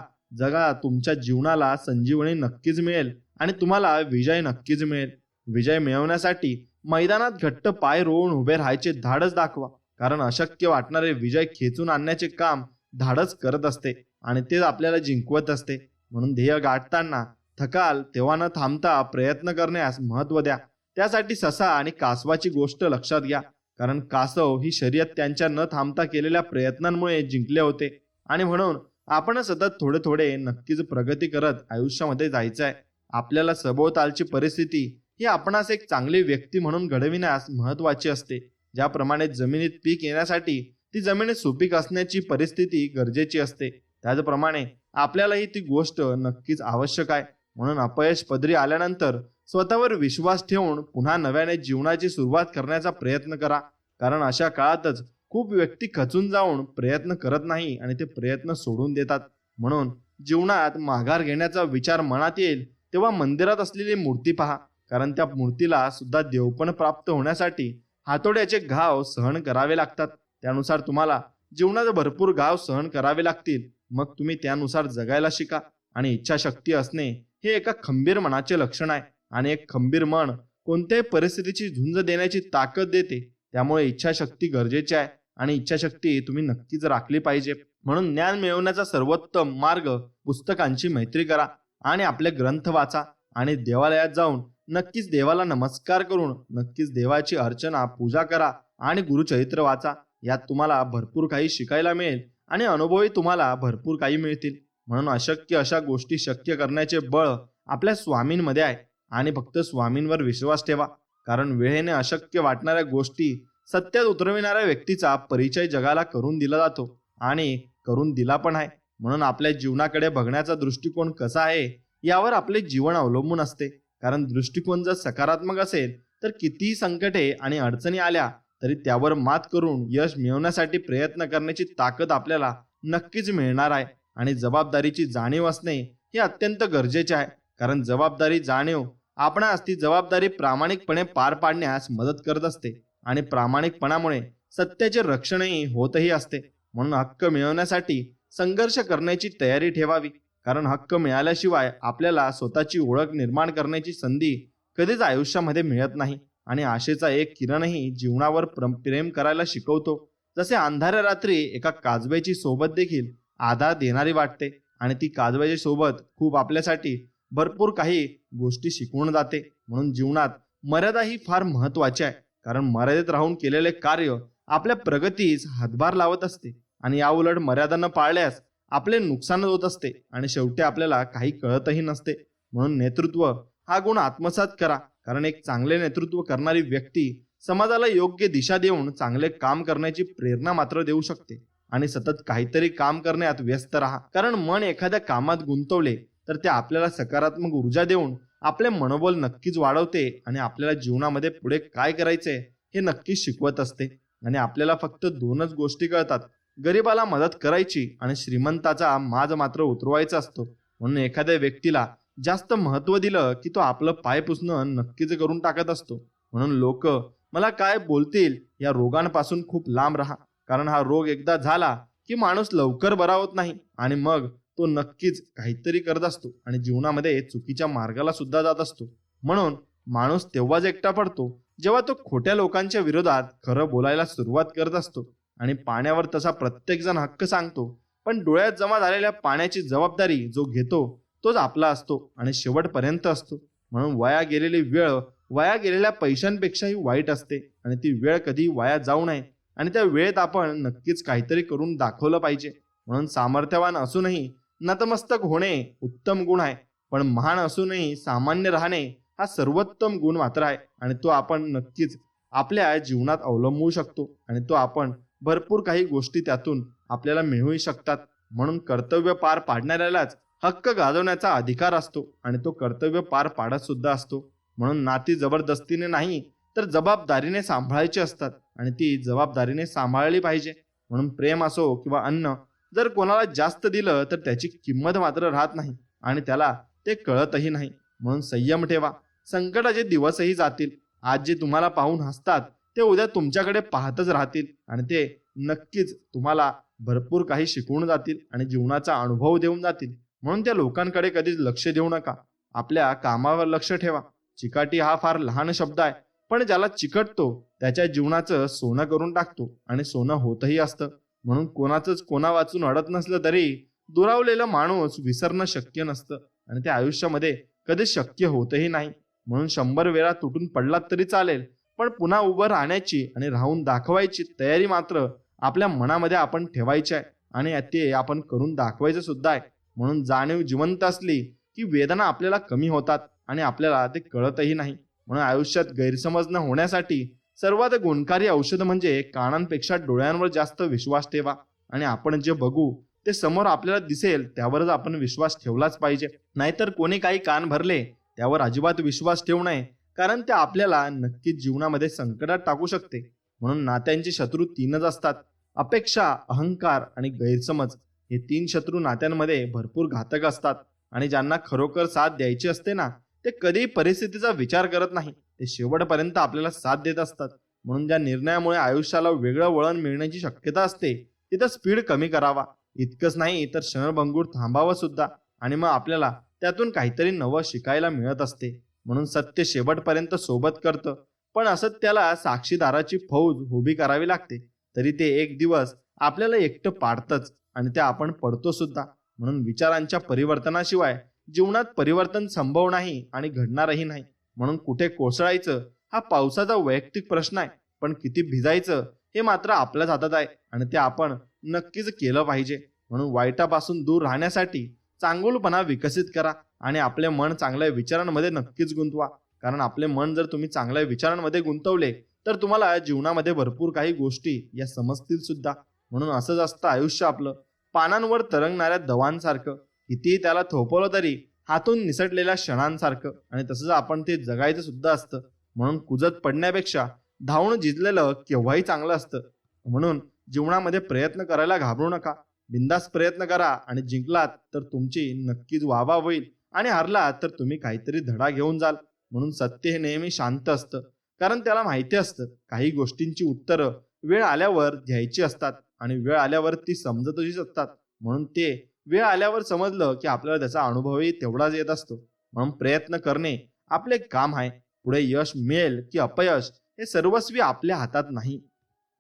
तुमच्या जीवनाला संजीवनी नक्कीच मिळेल आणि तुम्हाला विजय नक्कीच मिळेल. विजय मिळवण्यासाठी मैदानात घट्ट पाय रोवून उभे राहायचे धाडस दाखवा, कारण अशक्य वाटणारे विजय खेचून आणण्याचे काम धाडस करत असते आणि तेच आपल्याला जिंकवत असते. म्हणून ध्येय गाठताना थकाल तेव्हा न थांबता प्रयत्न करण्यास महत्त्व द्या. त्यासाठी ससा आणि कासवाची गोष्ट लक्षात घ्या, कारण कासव ही शर्यत त्यांच्या न थांबता केलेल्या प्रयत्नांमुळे जिंकले होते. आणि म्हणून आपण सतत थोडे थोडे नक्कीच प्रगती करत आयुष्यामध्ये जायचं आहे. आपल्याला सभोवतालची परिस्थिती ही आपणास एक चांगली व्यक्ती म्हणून घडविण्यास महत्वाची असते. ज्याप्रमाणे जमिनीत पीक येण्यासाठी ती जमीन सुपीक असण्याची परिस्थिती गरजेची असते, त्याचप्रमाणे आपल्यालाही ती गोष्ट नक्कीच आवश्यक आहे. म्हणून अपयश पदरी आल्यानंतर स्वतःवर विश्वास ठेवून पुन्हा नव्याने जीवनाची सुरुवात करण्याचा प्रयत्न करा, कारण अशा काळातच खूप व्यक्ती खचून जाऊन प्रयत्न करत नाही आणि ते प्रयत्न सोडून देतात. म्हणून जीवनात माघार घेण्याचा विचार मनात येईल तेव्हा मंदिरात असलेली मूर्ती पहा, कारण त्या मूर्तीला सुद्धा देवपण प्राप्त होण्यासाठी हातोड्याचे घाव सहन करावे लागतात. त्यानुसार तुम्हाला जीवनात भरपूर घाव सहन करावे लागतील. मग तुम्ही त्यानुसार जगायला शिका. आणि इच्छाशक्ती असणे हे एका खंबीर मनाचे लक्षण आहे आणि एक खंबीर मन कोणत्याही परिस्थितीची झुंज देण्याची ताकद देते. त्यामुळे इच्छाशक्ती गरजेची आहे आणि इच्छाशक्ती तुम्ही नक्कीच राखली पाहिजे. म्हणून ज्ञान मिळवण्याचा सर्वोत्तम मार्ग पुस्तकांची मैत्री करा आणि आपले ग्रंथ वाचा आणि देवालयात जाऊन नक्कीच देवाला नमस्कार करून नक्कीच देवाची अर्चना पूजा करा आणि गुरुचरित्र वाचा. यात तुम्हाला भरपूर काही शिकायला मिळेल आणि अनुभवही तुम्हाला भरपूर काही मिळतील. म्हणून अशक्य अशा गोष्टी शक्य करण्याचे बळ आपल्या स्वामींमध्ये आहे आणि फक्त स्वामींवर विश्वास ठेवा, कारण वेळेने अशक्य वाटणाऱ्या गोष्टी सत्यात उतरविणाऱ्या व्यक्तीचा परिचय जगाला करून दिला जातो आणि करून दिला पण आहे. म्हणून आपल्या जीवनाकडे बघण्याचा दृष्टिकोन कसा आहे यावर आपले जीवन अवलंबून असते, कारण दृष्टिकोन जर सकारात्मक असेल तर कितीही संकटे आणि अडचणी आल्या तरी त्यावर मात करून यश मिळवण्यासाठी प्रयत्न करण्याची ताकद आपल्याला नक्कीच मिळणार आहे. आणि जबाबदारीची जाणीव असणे हे अत्यंत गरजेचे आहे, कारण जबाबदारी जाणीव आपणास ती जबाबदारी प्रामाणिकपणे पार पाडण्यास मदत करत असते आणि प्रामाणिकपणामुळे सत्याचे रक्षणही होतही असते. म्हणून हक्क मिळवण्यासाठी संघर्ष करण्याची तयारी ठेवावी, कारण हक्क मिळाल्याशिवाय आपल्याला स्वतःची ओळख निर्माण करण्याची संधी कधीच आयुष्यामध्ये मिळत नाही. आणि आशेचा एक किरणही जीवनावर प्रेम करायला शिकवतो. जसे अंधाऱ्या रात्री एका काजव्याची सोबत देखील आधार देणारी वाटते आणि ती काजव्याची सोबत खूप आपल्यासाठी भरपूर काही गोष्टी शिकवून जाते. म्हणून जीवनात मर्यादा ही फार महत्वाची आहे, कारण मर्यादेत राहून केलेले कार्य आपल्या प्रगतीस हातभार लावत असते आणि याउलट मर्यादा न पाळल्यास आपले नुकसान होत असते आणि शेवटी आपल्याला काही कळतही नसते. म्हणून नेतृत्व हा गुण आत्मसात करा, कारण एक चांगले नेतृत्व करणारी व्यक्ती समाजाला योग्य दिशा देऊन चांगले काम करण्याची प्रेरणा मात्र देऊ शकते. आणि सतत काहीतरी काम करण्यात व्यस्त राहा, कारण मन एखाद्या कामात गुंतवले तर ते आपल्याला सकारात्मक ऊर्जा देऊन आपले मनोबल नक्कीच वाढवते आणि आपल्याला जीवनामध्ये पुढे काय करायचे हे नक्कीच शिकवत असते. आणि आपल्याला फक्त दोनच गोष्टी कळतात, गरीबाला मदत करायची आणि श्रीमंताचा माज मात्र उतरवायचा असतो. म्हणून एखाद्या व्यक्तीला जास्त महत्व दिलं की तो आपलं पाय पुसणं नक्कीच करून टाकत असतो. म्हणून लोक मला काय बोलतील या रोगांपासून खूप लांब राहा, कारण हा रोग एकदा झाला की माणूस लवकर बरा होत नाही आणि मग तो नक्कीच काहीतरी करत असतो आणि जीवनामध्ये चुकीच्या मार्गाला सुद्धा जात असतो. म्हणून माणूस तेव्हाच एकटा पडतो जेव्हा तो खोट्या लोकांच्या विरोधात खरं बोलायला सुरुवात करत असतो आणि पाण्यावर तसा प्रत्येकजण हक्क सांगतो, पण डोळ्यात जमा झालेल्या पाण्याची जबाबदारी जो घेतो तोच आपला असतो आणि शेवटपर्यंत असतो. म्हणून वाया गेलेली वेळ वाया गेलेल्या पैशांपेक्षाही वाईट असते आणि ती वेळ कधी वाया जाऊ नये आणि त्या वेळेत आपण नक्कीच काहीतरी करून दाखवलं पाहिजे. म्हणून सामर्थ्यवान असूनही नतमस्तक होणे उत्तम गुण आहे, पण महान असूनही सामान्य राहणे हा सर्वोत्तम गुण मात्र आहे आणि तो आपण नक्कीच आपल्या जीवनात अवलंबवू शकतो आणि तो आपण भरपूर काही गोष्टी त्यातून आपल्याला मिळूही शकतात. म्हणून कर्तव्य पार पाडणाऱ्यालाच हक्क गाजवण्याचा अधिकार असतो आणि तो कर्तव्य पार पाडत सुद्धा असतो. म्हणून नाती जबरदस्तीने नाही तर जबाबदारीने सांभाळायची असतात आणि ती जबाबदारीने सांभाळली पाहिजे. म्हणून प्रेम असो किंवा अन्न जर कोणाला जास्त दिलं तर त्याची किंमत मात्र राहत नाही आणि त्याला ते कळतही नाही. म्हणून संयम ठेवा. संकटाचे दिवसही जातील. आज जे तुम्हाला पाहून हसतात ते उद्या तुमच्याकडे पाहतच राहतील आणि ते नक्कीच तुम्हाला भरपूर काही शिकवून जातील आणि जीवनाचा अनुभव देऊन जातील. म्हणून त्या लोकांकडे कधीच लक्ष देऊ नका. आपल्या कामावर लक्ष ठेवा. चिकाटी हा फार लहान शब्द आहे, पण ज्याला चिकटतो त्याच्या जीवनाचं सोनं करून टाकतो आणि सोनं होतही असतं. म्हणून कोणाचंच कोणा वाचून अडत नसलं तरी दुरावलेला माणूस विसरणं शक्य नसतं आणि त्या आयुष्यामध्ये कधी शक्य होतही नाही. म्हणून 100 वेळा तुटून पडलात तरी चालेल, पण पुन्हा उभं राहण्याची आणि राहून दाखवायची तयारी मात्र आपल्या मनामध्ये आपण ठेवायची आहे आणि ते आपण करून दाखवायचं सुद्धा आहे. म्हणून जाणीव जिवंत असली की वेदना आपल्याला कमी होतात आणि आपल्याला ते कळतही नाही. म्हणून आयुष्यात गैरसमज न होण्यासाठी सर्वात गुणकारी औषध म्हणजे कानांपेक्षा डोळ्यांवर जास्त विश्वास ठेवा आणि आपण जे बघू ते समोर आपल्याला दिसेल त्यावरच आपण विश्वास ठेवलाच पाहिजे. नाहीतर कोणी काही कान भरले त्यावर अजिबात विश्वास ठेवू नये, कारण ते आपल्याला नक्कीच जीवनामध्ये संकटात टाकू शकते. म्हणून नात्यांचे शत्रू 3च असतात: अपेक्षा, अहंकार आणि गैरसमज. हे 3 शत्रू नात्यांमध्ये भरपूर घातक असतात आणि ज्यांना खरोखर साथ द्यायची असते ना, ते कधी परिस्थितीचा विचार करत नाही. ते शेवटपर्यंत आपल्याला साथ देत असतात. म्हणून ज्या निर्णयामुळे आयुष्याला वेगळं वळण मिळण्याची शक्यता असते तिथं स्पीड कमी करावा. इतकंच नाही तर क्षणभंगूर थांबावं सुद्धा आणि मग आपल्याला त्यातून काहीतरी नवं शिकायला मिळत असते. म्हणून सत्य शेवटपर्यंत सोबत करतं, पण असत्याला साक्षीदाराची फौज उभी करावी लागते. तरी ते एक दिवस आपल्याला एकटं पाडतंच आणि ते आपण पडतो सुद्धा. म्हणून विचारांच्या परिवर्तनाशिवाय जीवनात परिवर्तन संभव नाही आणि घडणारही नाही. म्हणून कुठे कोसळायचं हा पावसाचा वैयक्तिक प्रश्न आहे, पण किती भिजायचं हे मात्र आपल्याच हातात आहे आणि ते आपण नक्कीच केलं पाहिजे. म्हणून वाईटापासून दूर राहण्यासाठी चांगुलपणा विकसित करा आणि आपले मन चांगल्या विचारांमध्ये नक्कीच गुंतवा. कारण आपले मन जर तुम्ही चांगल्या विचारांमध्ये गुंतवले तर तुम्हाला जीवनामध्ये भरपूर काही गोष्टी या समजतील सुद्धा. म्हणून असंच असतं आयुष्य आपलं, पानांवर तरंगणाऱ्या दवांसारखं. कितीही त्याला थोपवलं तरी हातून निसटलेल्या क्षणांसारखं आणि तसंच आपण ते जगायचं सुद्धा असतं. म्हणून कुजत पडण्यापेक्षा धावून झिजलेलं केव्हाही चांगलं असतं. म्हणून जीवनामध्ये प्रयत्न करायला घाबरू नका. बिंदास प्रयत्न करा आणि जिंकलात तर तुमची नक्कीच वाहवा होईल आणि हरलात तर तुम्ही काहीतरी धडा घेऊन जाल. म्हणून सत्य हे नेहमी शांत असतं, कारण त्याला माहिती असतं काही गोष्टींची उत्तरं वेळ आल्यावर घ्यायची असतात आणि वेळ आल्यावर ती समजतही असतात. म्हणून ते वेळ आल्यावर समजलं की आपल्याला त्याचा अनुभवही तेवढाच येत असतो. म्हणून प्रयत्न करणे आपले काम आहे. पुढे यश मिळेल की अपयश हे सर्वस्वी आपल्या हातात नाही.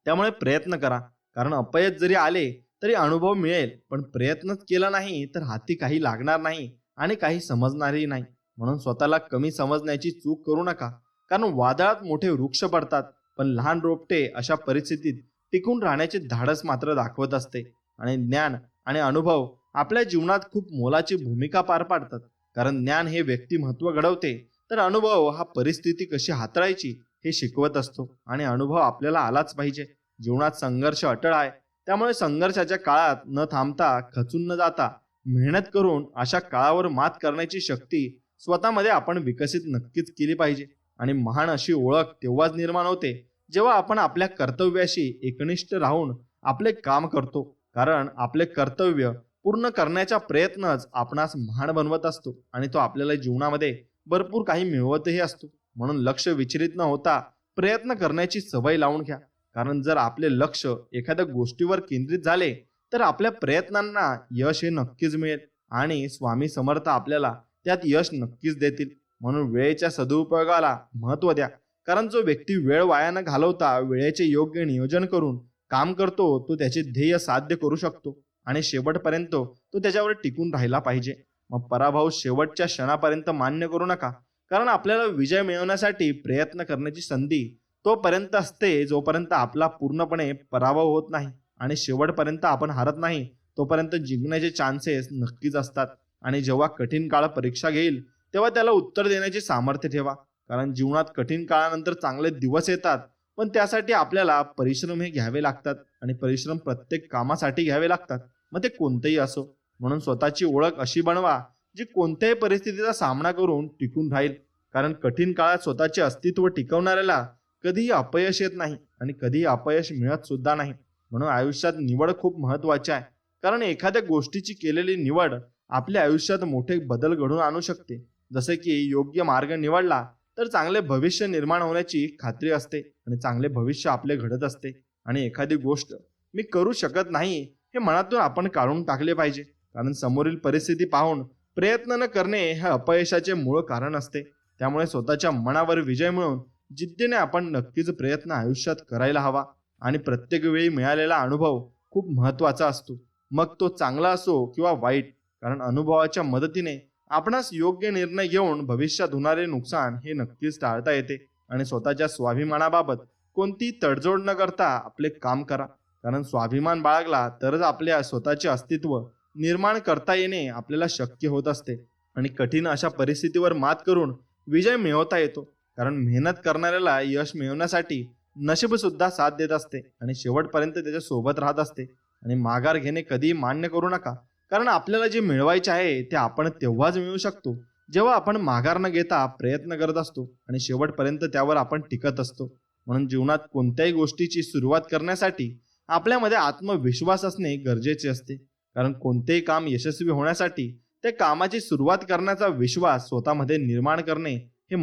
त्यामुळे प्रयत्न करा, कारण अपयश जरी आले तरी अनुभव मिळेल, पण प्रयत्नच केला नाही तर हाती काही लागणार नाही आणि काही समजणारही नाही. म्हणून स्वतःला कमी समजण्याची चूक करू नका, कारण वादळात मोठे वृक्ष पडतात, पण लहान रोपटे अशा परिस्थितीत टिकून राहण्याचे धाडस मात्र दाखवत असते. आणि ज्ञान आणि अनुभव आपल्या जीवनात खूप मोलाची भूमिका पार पाडतात, कारण ज्ञान हे व्यक्तिमत्व घडवते तर अनुभव हा परिस्थिती कशी हाताळायची हे शिकवत असतो आणि अनुभव आपल्याला आलाच पाहिजे. जीवनात संघर्ष अटळ आहे, त्यामुळे संघर्षाच्या काळात न थांबता खचून न जाता मेहनत करून अशा काळावर मात करण्याची शक्ती स्वतःमध्ये आपण विकसित नक्कीच केली पाहिजे. आणि महान अशी ओळख तेव्हाच निर्माण होते जेव्हा आपण आपल्या कर्तव्याशी एकनिष्ठ राहून आपले काम करतो, कारण आपले कर्तव्य पूर्ण करण्याचा प्रयत्नच आपणास महान बनवत असतो आणि तो आपल्याला जीवनामध्ये भरपूर काही मिळवतही असतो. म्हणून लक्ष विचलित न होता प्रयत्न करण्याची सवय लावून घ्या, कारण जर आपले लक्ष एखाद्या गोष्टीवर केंद्रित झाले तर आपल्या प्रयत्नांना यश हे नक्कीच मिळेल आणि स्वामी समर्थ आपल्याला त्यात यश नक्कीच देतील. म्हणून वेळेच्या सदुपयोगाला महत्त्व द्या, कारण जो व्यक्ती वेळ वाया न घालवता वेळेचे योग्य नियोजन करून काम करतो तो त्याचे ध्येय साध्य करू शकतो आणि शेवटपर्यंत तो त्याच्यावर टिकून राहिला पाहिजे. मग पराभव शेवटच्या क्षणापर्यंत मान्य करू नका, कारण आपल्याला विजय मिळवण्यासाठी प्रयत्न करण्याची संधी तोपर्यंत असते जोपर्यंत आपला पूर्णपणे पराभव होत नाही, आणि शेवटपर्यंत आपण हारत नाही तोपर्यंत जिंकण्याचे चान्सेस नक्कीच असतात. आणि जेव्हा कठीण काळ परीक्षा घेईल तेव्हा त्याला उत्तर देण्याचे सामर्थ्य ठेवा, कारण जीवनात कठीण काळानंतर चांगले दिवस येतात, पण त्यासाठी आपल्याला परिश्रम हे घ्यावे लागतात आणि परिश्रम प्रत्येक कामासाठी घ्यावे लागतात, मग ते कोणतेही असो. म्हणून स्वतःची ओळख अशी बनवा जी कोणत्याही परिस्थितीचा सामना करून टिकून राहील, कारण कठीण काळात स्वतःचे अस्तित्व टिकवणाऱ्याला कधीही अपयश येत नाही आणि कधीही अपयश मिळत सुद्धा नाही. म्हणून आयुष्यात निवड खूप महत्वाची आहे, कारण एखाद्या गोष्टीची केलेली निवड आपल्या आयुष्यात मोठे बदल घडवून आणू शकते. जसे की योग्य मार्ग निवडला तर चांगले भविष्य निर्माण होण्याची खात्री असते आणि चांगले भविष्य आपले घडत असते. आणि एखादी गोष्ट मी करू शकत नाही हे मनातून आपण काढून टाकले पाहिजे, कारण समोरील परिस्थिती पाहून प्रयत्न न करणे हे अपयशाचे मूळ कारण असते. त्यामुळे स्वतःच्या मनावर विजय मिळवून जिद्दीने आपण नक्कीच प्रयत्न आयुष्यात करायला हवा. आणि प्रत्येक वेळी मिळालेला अनुभव खूप महत्वाचा असतो, मग तो चांगला असो किंवा वाईट, कारण अनुभवाच्या मदतीने आपणास योग्य निर्णय घेऊन भविष्यात होणारे नुकसान हे नक्कीच टाळता येते. आणि स्वतःच्या स्वाभिमानाबाबत कोणती तडजोड न करता आपले काम करा, कारण स्वाभिमान बाळगला तरच आपल्या स्वतःचे अस्तित्व निर्माण करता येणे आपल्याला शक्य होत असते. आणि कठीण अशा परिस्थितीवर मात करून विजय मिळवता येतो, कारण मेहनत करणाऱ्याला यश मिळवण्यासाठी नशीब सुद्धा साथ देत असते आणि शेवटपर्यंत त्याच्या सोबत राहत असते. आणि माघार घेणे कधीही मान्य करू नका, कारण आपल्याला जे मिळवायचे आहे ते आपण तेव्हाच मिळवू शकतो जेव्हा आपण माघार न घेता प्रयत्न करत असतो आणि शेवटपर्यंत त्यावर आपण टिकत असतो. म्हणून जीवनात कोणत्याही गोष्टीची सुरुवात करण्यासाठी आपल्यामध्ये आत्मविश्वास असणे गरजेचे असते, कारण कोणतेही काम यशस्वी होण्यासाठी त्या कामाची सुरुवात करण्याचा विश्वास स्वतःमध्ये निर्माण करणे हे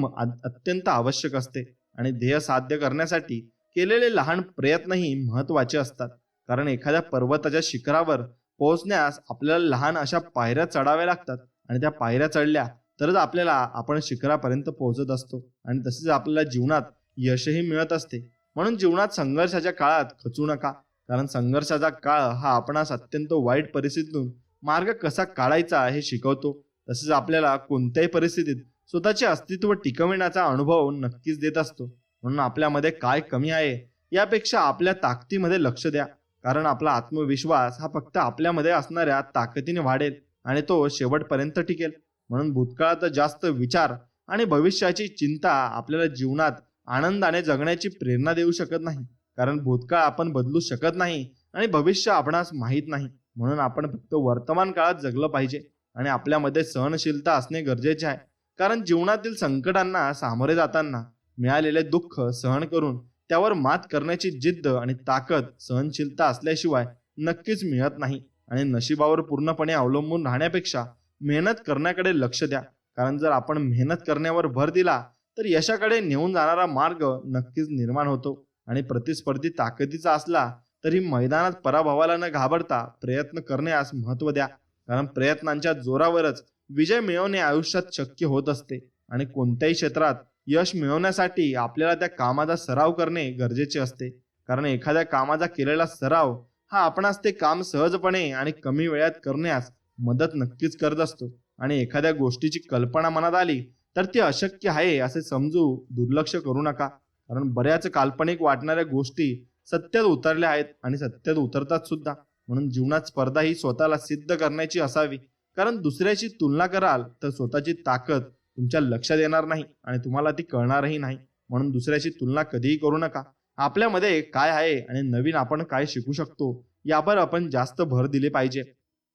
अत्यंत आवश्यक असते. आणि ध्येय साध्य करण्यासाठी केलेले लहान प्रयत्नही महत्वाचे असतात, कारण एखाद्या पर्वताच्या शिखरावर पोहोचण्यास आपल्याला लहान अशा पायऱ्या चढाव्या लागतात आणि त्या पायऱ्या चढल्या तरच आपल्याला आपण शिखरापर्यंत पोहोचत असतो. आणि तसेच आपल्याला जीवनात यशही मिळत असते. म्हणून जीवनात संघर्षाच्या काळात खचू नका, कारण संघर्षाचा काळ हा आपणास अत्यंत वाईट परिस्थितीतून मार्ग कसा काढायचा हे शिकवतो. तसेच आपल्याला कोणत्याही परिस्थितीत स्वतःचे अस्तित्व टिकविण्याचा अनुभव नक्कीच देत असतो. म्हणून आपल्यामध्ये काय कमी आहे यापेक्षा आपल्या ताकदीमध्ये लक्ष द्या, कारण आपला आत्मविश्वास हा फक्त आपल्यामध्ये असणाऱ्या ताकदीने वाढेल आणि तो शेवटपर्यंत टिकेल. म्हणून भूतकाळात जास्त विचार आणि भविष्याची चिंता आपल्याला जीवनात आनंदाने जगण्याची प्रेरणा देऊ शकत नाही, कारण भूतकाळ आपण बदलू शकत नाही आणि भविष्य आपणास माहीत नाही. म्हणून आपण फक्त वर्तमान काळात जगलं पाहिजे आणि आपल्यामध्ये सहनशीलता असणे गरजेचे आहे, कारण जीवनातील संकटांना सामोरे जाताना मिळालेले दुःख सहन करून त्यावर मात करण्याची जिद्द आणि ताकद सहनशीलता असल्याशिवाय नक्कीच मिळत नाही. आणि नशिबावर पूर्णपणे अवलंबून राहण्यापेक्षा मेहनत करण्याकडे लक्ष द्या, कारण जर आपण मेहनत करण्यावर भर दिला तर यशाकडे नेऊन जाणारा मार्ग नक्कीच निर्माण होतो. आणि प्रतिस्पर्धी ताकदीचा असला तरी मैदानात पराभवाला न घाबरता प्रयत्न करण्यास महत्त्व द्या, कारण प्रयत्नांच्या जोरावरच विजय मिळवणे आयुष्यात शक्य होत असते. आणि कोणत्याही क्षेत्रात यश मिळवण्यासाठी आपल्याला त्या कामाचा सराव करणे गरजेचे असते, कारण एखाद्या कामाचा केलेला सराव हा आपणास ते काम सहजपणे आणि कमी वेळात करण्यास मदत नक्कीच करत असतो. आणि एखाद्या गोष्टीची कल्पना मनात आली तर ती अशक्य आहे असे समजू दुर्लक्ष करू नका, कारण बऱ्याच काल्पनिक वाटणाऱ्या गोष्टी सत्यात उतरल्या आहेत आणि सत्यात उतरतात सुद्धा. म्हणून जीवनात स्पर्धा ही स्वतःला सिद्ध करण्याची असावी, कारण दुसऱ्याची तुलना कराल तर स्वतःची ताकद तुमच्या लक्षात येणार नाही आणि तुम्हाला ती कळणारही नाही. म्हणून दुसऱ्याची तुलना कधीही करू नका. आपल्यामध्ये काय आहे आणि नवीन आपण काय शिकू शकतो यावर आपण जास्त भर दिले पाहिजे.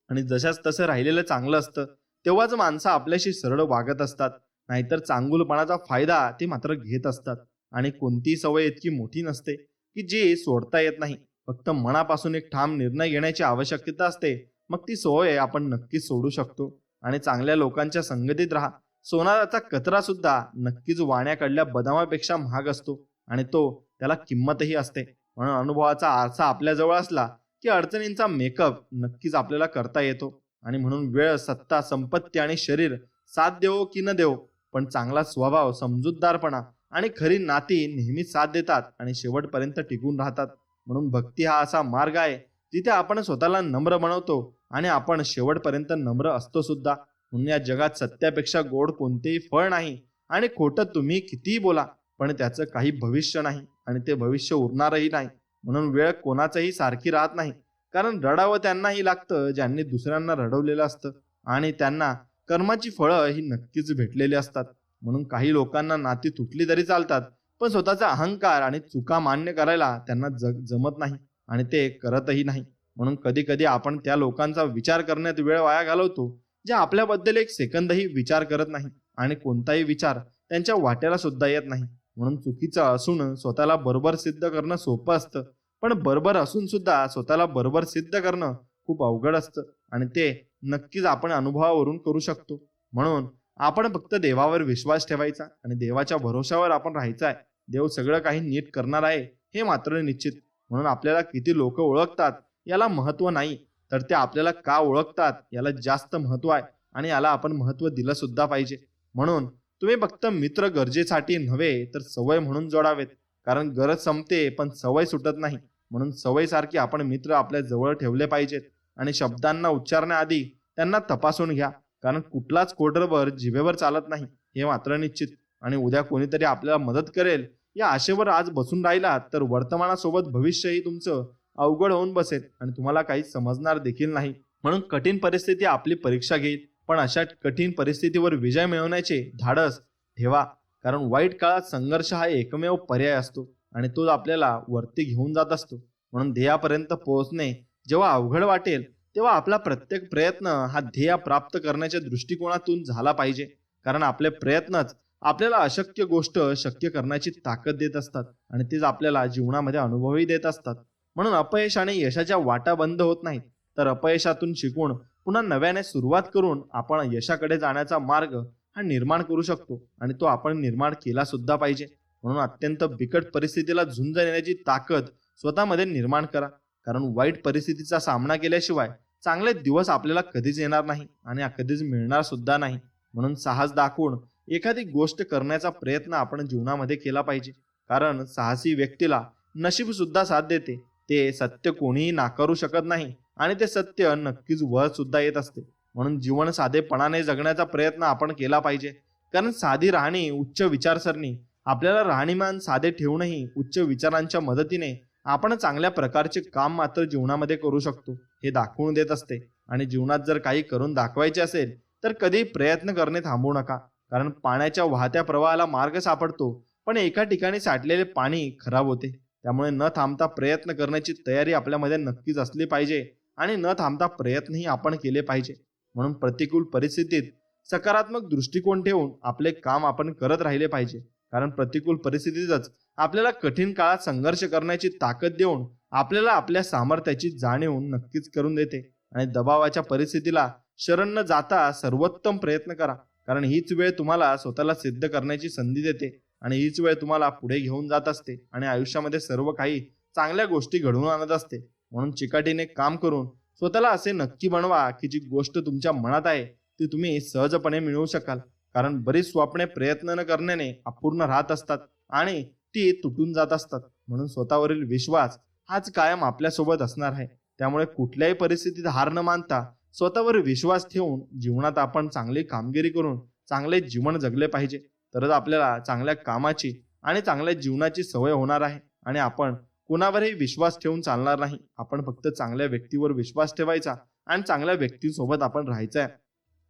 आणि जशाच तसं राहिलेलं चांगलं असतं तेव्हाच माणसं आपल्याशी सरळ वागत असतात, नाहीतर चांगुलपणाचा फायदा ते मात्र घेत असतात. आणि कोणतीही सवय इतकी मोठी नसते की जी सोडता येत नाही, फक्त मनापासून एक ठाम निर्णय घेण्याची आवश्यकता असते, मग ती सवय आपण नक्कीच सोडू शकतो. आणि चांगल्या लोकांच्या संगतीत राहा. सोनाराचा कचरा सुद्धा नक्कीच वाण्याकडल्या बदामापेक्षा महाग असतो आणि तो त्याला किंमतही असते. म्हणून अनुभवाचा आरसा आपल्याजवळ असला की अडचणींचा मेकअप नक्कीच आपल्याला करता येतो. आणि म्हणून वेळ, सत्ता, संपत्ती आणि शरीर साथ देवो की न देवो, पण चांगला स्वभाव, समजूतदारपणा आणि खरी नाती नेहमीच साथ देतात आणि शेवटपर्यंत टिकून राहतात. म्हणून भक्ती हा असा मार्ग आहे जिथे आपण स्वतःला नम्र बनवतो आणि आपण शेवटपर्यंत नम्र असतो सुद्धा. म्हणून या जगात सत्यापेक्षा गोड कोणतेही फळ नाही आणि खोटं तुम्ही कितीही बोला पण त्याचं काही भविष्य नाही आणि ते भविष्य उरणारही नाही. म्हणून वेळ कोणाचंही सारखी राहत नाही, कारण रडावं त्यांनाही लागतं ज्यांनी दुसऱ्यांना रडवलेलं असतं आणि त्यांना कर्माची फळं ही नक्कीच भेटलेली असतात. म्हणून काही लोकांना नाती तुटली तरी चालतात, पण स्वतःचा अहंकार आणि चुका मान्य करायला त्यांना जमत नाही आणि ते करतही नाही. म्हणून कधी कधी आपण त्या लोकांचा विचार करण्यात वेळ वाया घालवतो जे आपल्याबद्दल एक सेकंदही विचार करत नाही आणि कोणताही विचार त्यांच्या वाट्याला सुद्धा येत नाही. म्हणून चुकीचं असून स्वतःला बरोबर सिद्ध करणं सोपं असतं, पण बरोबर असून सुद्धा स्वतःला बरोबर सिद्ध करणं खूप अवघड असतं आणि ते नक्कीच आपण अनुभवावरून करू शकतो. म्हणून आपण फक्त देवावर विश्वास ठेवायचा आणि देवाच्या भरोशावर आपण राहायचं आहे. देव सगळं काही नीट करणार आहे हे मात्र निश्चित. म्हणून आपल्याला किती लोक ओळखतात याला महत्व नाही, तर ते आपल्याला का ओळखतात याला जास्त महत्व आहे आणि याला आपण महत्व दिलं सुद्धा पाहिजे. म्हणून तुम्ही फक्त मित्र गरजेसाठी नव्हे तर सवय म्हणून जोडावेत, कारण गरज संपते पण सवय सुटत नाही. म्हणून सवयीसारखी आपण मित्र आपल्या जवळ ठेवले पाहिजेत आणि शब्दांना उच्चारण्याआधी त्यांना तपासून घ्या, कारण कुठलाच कोडरवर जिभेवर चालत नाही हे मात्र निश्चित. आणि उद्या कोणीतरी आपल्याला मदत करेल या आशेवर आज बसून राहिलात तर वर्तमानासोबत भविष्यही तुमचं अवघड होऊन बसेल आणि तुम्हाला काही समजणार देखील नाही. म्हणून कठीण परिस्थिती आपली परीक्षा घेईल, पण अशा कठीण परिस्थितीवर विजय मिळवण्याचे धाडस ठेवा, कारण वाईट काळात संघर्ष हा एकमेव पर्याय असतो आणि तो आपल्याला वरती घेऊन जात असतो. म्हणून ध्येयापर्यंत पोहोचणे जेव्हा अवघड वाटेल तेव्हा आपला प्रत्येक प्रयत्न हा ध्येय प्राप्त करण्याच्या दृष्टिकोनातून झाला पाहिजे, कारण आपले प्रयत्नच आपल्याला अशक्य गोष्ट शक्य करण्याची ताकद देत असतात आणि तेच आपल्याला जीवनामध्ये अनुभवही देत असतात. म्हणून अपयश आणि यशाच्या वाटा बंद होत नाहीत, तर अपयशातून शिकून पुन्हा नव्याने सुरुवात करून आपण यशाकडे जाण्याचा मार्ग हा निर्माण करू शकतो आणि तो आपण निर्माण केला सुद्धा पाहिजे. म्हणून अत्यंत बिकट परिस्थितीला झुंज देण्याची ताकद स्वतःमध्ये निर्माण करा, कारण वाईट परिस्थितीचा सामना केल्याशिवाय चांगले दिवस आपल्याला कधीच येणार नाही आणि कधीच मिळणार सुद्धा नाही. म्हणून साहस दाखवून एखादी गोष्ट करण्याचा प्रयत्न आपण जीवनामध्ये केला पाहिजे, कारण साहसी व्यक्तीला नशीब सुद्धा साथ देते. ते सत्य कोणीही नाकारू शकत नाही आणि ते सत्य नक्कीच वर सुद्धा येत असते. म्हणून जीवन साधेपणाने जगण्याचा प्रयत्न आपण केला पाहिजे, कारण साधी राहणी उच्च विचारसरणी आपल्याला राहणीमान साधे ठेवूनही उच्च विचारांच्या मदतीने आपण चांगल्या प्रकारचे काम मात्र जीवनामध्ये करू शकतो हे दाखवून देत असते. आणि जीवनात जर काही करून दाखवायचे असेल तर कधी प्रयत्न करणे थांबवू नका, कारण पाण्याच्या वाहत्या प्रवाहाला मार्ग सापडतो पण एका ठिकाणी साठलेले पाणी खराब होते. त्यामुळे न थांबता प्रयत्न करण्याची तयारी आपल्यामध्ये नक्कीच असली पाहिजे आणि न थांबता प्रयत्नही आपण केले पाहिजे. म्हणून प्रतिकूल परिस्थितीत सकारात्मक दृष्टिकोन ठेवून आपले काम आपण करत राहिले पाहिजे, कारण प्रतिकूल परिस्थितीतच आपल्याला कठीण काळात संघर्ष करण्याची ताकद देऊन आपल्याला आपल्या सामर्थ्याची जाणीव नक्कीच करून देते. आणि दबावाच्या परिस्थितीला शरण न जाता सर्वोत्तम प्रयत्न करा, कारण हीच वेळ तुम्हाला स्वतःला सिद्ध करण्याची संधी देते आणि हीच वेळ तुम्हाला पुढे घेऊन जात असते आणि आयुष्यामध्ये सर्व काही चांगल्या गोष्टी घडवून आणत असते. म्हणून चिकाटीने काम करून स्वतःला असे नक्की बनवा की जी गोष्ट तुमच्या मनात आहे ती तुम्ही सहजपणे मिळवू शकाल, कारण बरीच स्वप्ने प्रयत्न न करण्याने अपूर्ण राहत असतात आणि ती तुटून जात असतात. म्हणून स्वतःवरील विश्वास हाच कायम आपल्यासोबत असणार आहे. त्यामुळे कुठल्याही परिस्थितीत हार न मानता स्वतःवर विश्वास ठेवून जीवनात आपण चांगली कामगिरी करून चांगले जीवन जगले पाहिजे, तरच आपल्याला चांगल्या कामाची आणि चांगल्या जीवनाची सवय होणार आहे आणि आपण कुणावरही विश्वास ठेवून चालणार नाही. आपण फक्त चांगल्या व्यक्तीवर विश्वास ठेवायचा आणि चांगल्या व्यक्तीसोबत आपण राहायचं आहे.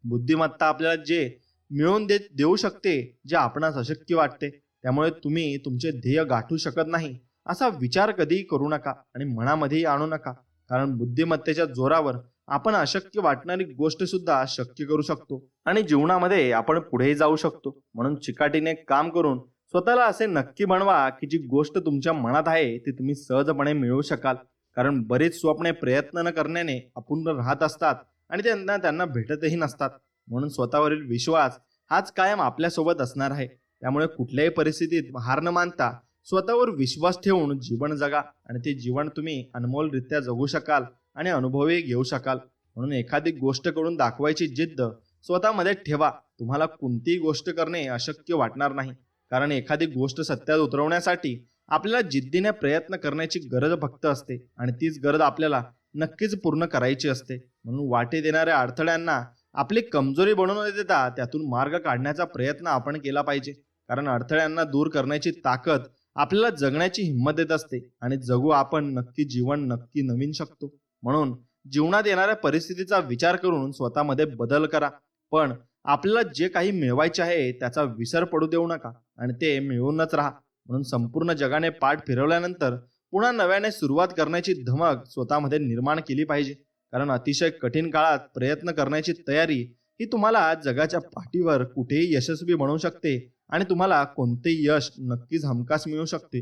बुद्धिमत्ता आपल्याला जे मिळवून देऊ शकते जे आपणास अशक्य वाटते. त्यामुळे तुम्ही तुमचे ध्येय गाठू शकत नाही असा विचार कधीही करू नका आणि मनामध्येही आणू नका, कारण बुद्धिमत्तेच्या जोरावर आपण अशक्य वाटणारी गोष्ट सुद्धा शक्य करू शकतो आणि जीवनामध्ये आपण पुढेही जाऊ शकतो. म्हणून चिकाटीने काम करून स्वतःला असे नक्की बनवा की जी गोष्ट तुमच्या मनात आहे ती तुम्ही सहजपणे मिळवू शकाल, कारण बरेच स्वप्ने प्रयत्न न करण्याने अपूर्ण राहत असतात आणि त्यांना भेटतही नसतात. म्हणून स्वतःवरील विश्वास हाच कायम आपल्यासोबत असणार आहे. त्यामुळे कुठल्याही परिस्थितीत हार न मानता स्वतःवर विश्वास ठेवून जीवन जगा आणि ते जीवन तुम्ही अनमोलरित्या जगू शकाल आणि अनुभवही घेऊ शकाल. म्हणून एखादी गोष्ट करून दाखवायची जिद्द स्वतःमध्ये ठेवा. तुम्हाला कोणतीही गोष्ट करणे अशक्य वाटणार नाही, कारण एखादी गोष्ट सत्यात उतरवण्यासाठी आपल्याला जिद्दीने प्रयत्न करण्याची गरज फक्त असते आणि तीच गरज आपल्याला नक्कीच पूर्ण करायची असते. म्हणून वाटेत येणाऱ्या अडथळ्यांना आपली कमजोरी बनवून न देता त्यातून मार्ग काढण्याचा प्रयत्न आपण केला पाहिजे. कारण अडथळ्यांना दूर करण्याची ताकद आपल्याला जगण्याची हिंमत देत असते आणि जगू आपण नक्की जीवन नक्की नवीन शकतो. म्हणून जीवनात येणाऱ्या परिस्थितीचा विचार करून स्वतःमध्ये बदल करा, पण आपल्याला जे काही मिळवायचे आहे त्याचा विसर पडू देऊ नका आणि ते मिळवूनच राहा. म्हणून संपूर्ण जगाने पाठ फिरवल्यानंतर पुन्हा नव्याने सुरुवात करण्याची धमक स्वतःमध्ये निर्माण केली पाहिजे. कारण अतिशय कठीण काळात प्रयत्न करण्याची तयारी ही तुम्हाला जगाच्या पाठीवर कुठेही यशस्वी बनवू शकते आणि तुम्हाला कोणतेही यश नक्कीच हमखास मिळू शकते.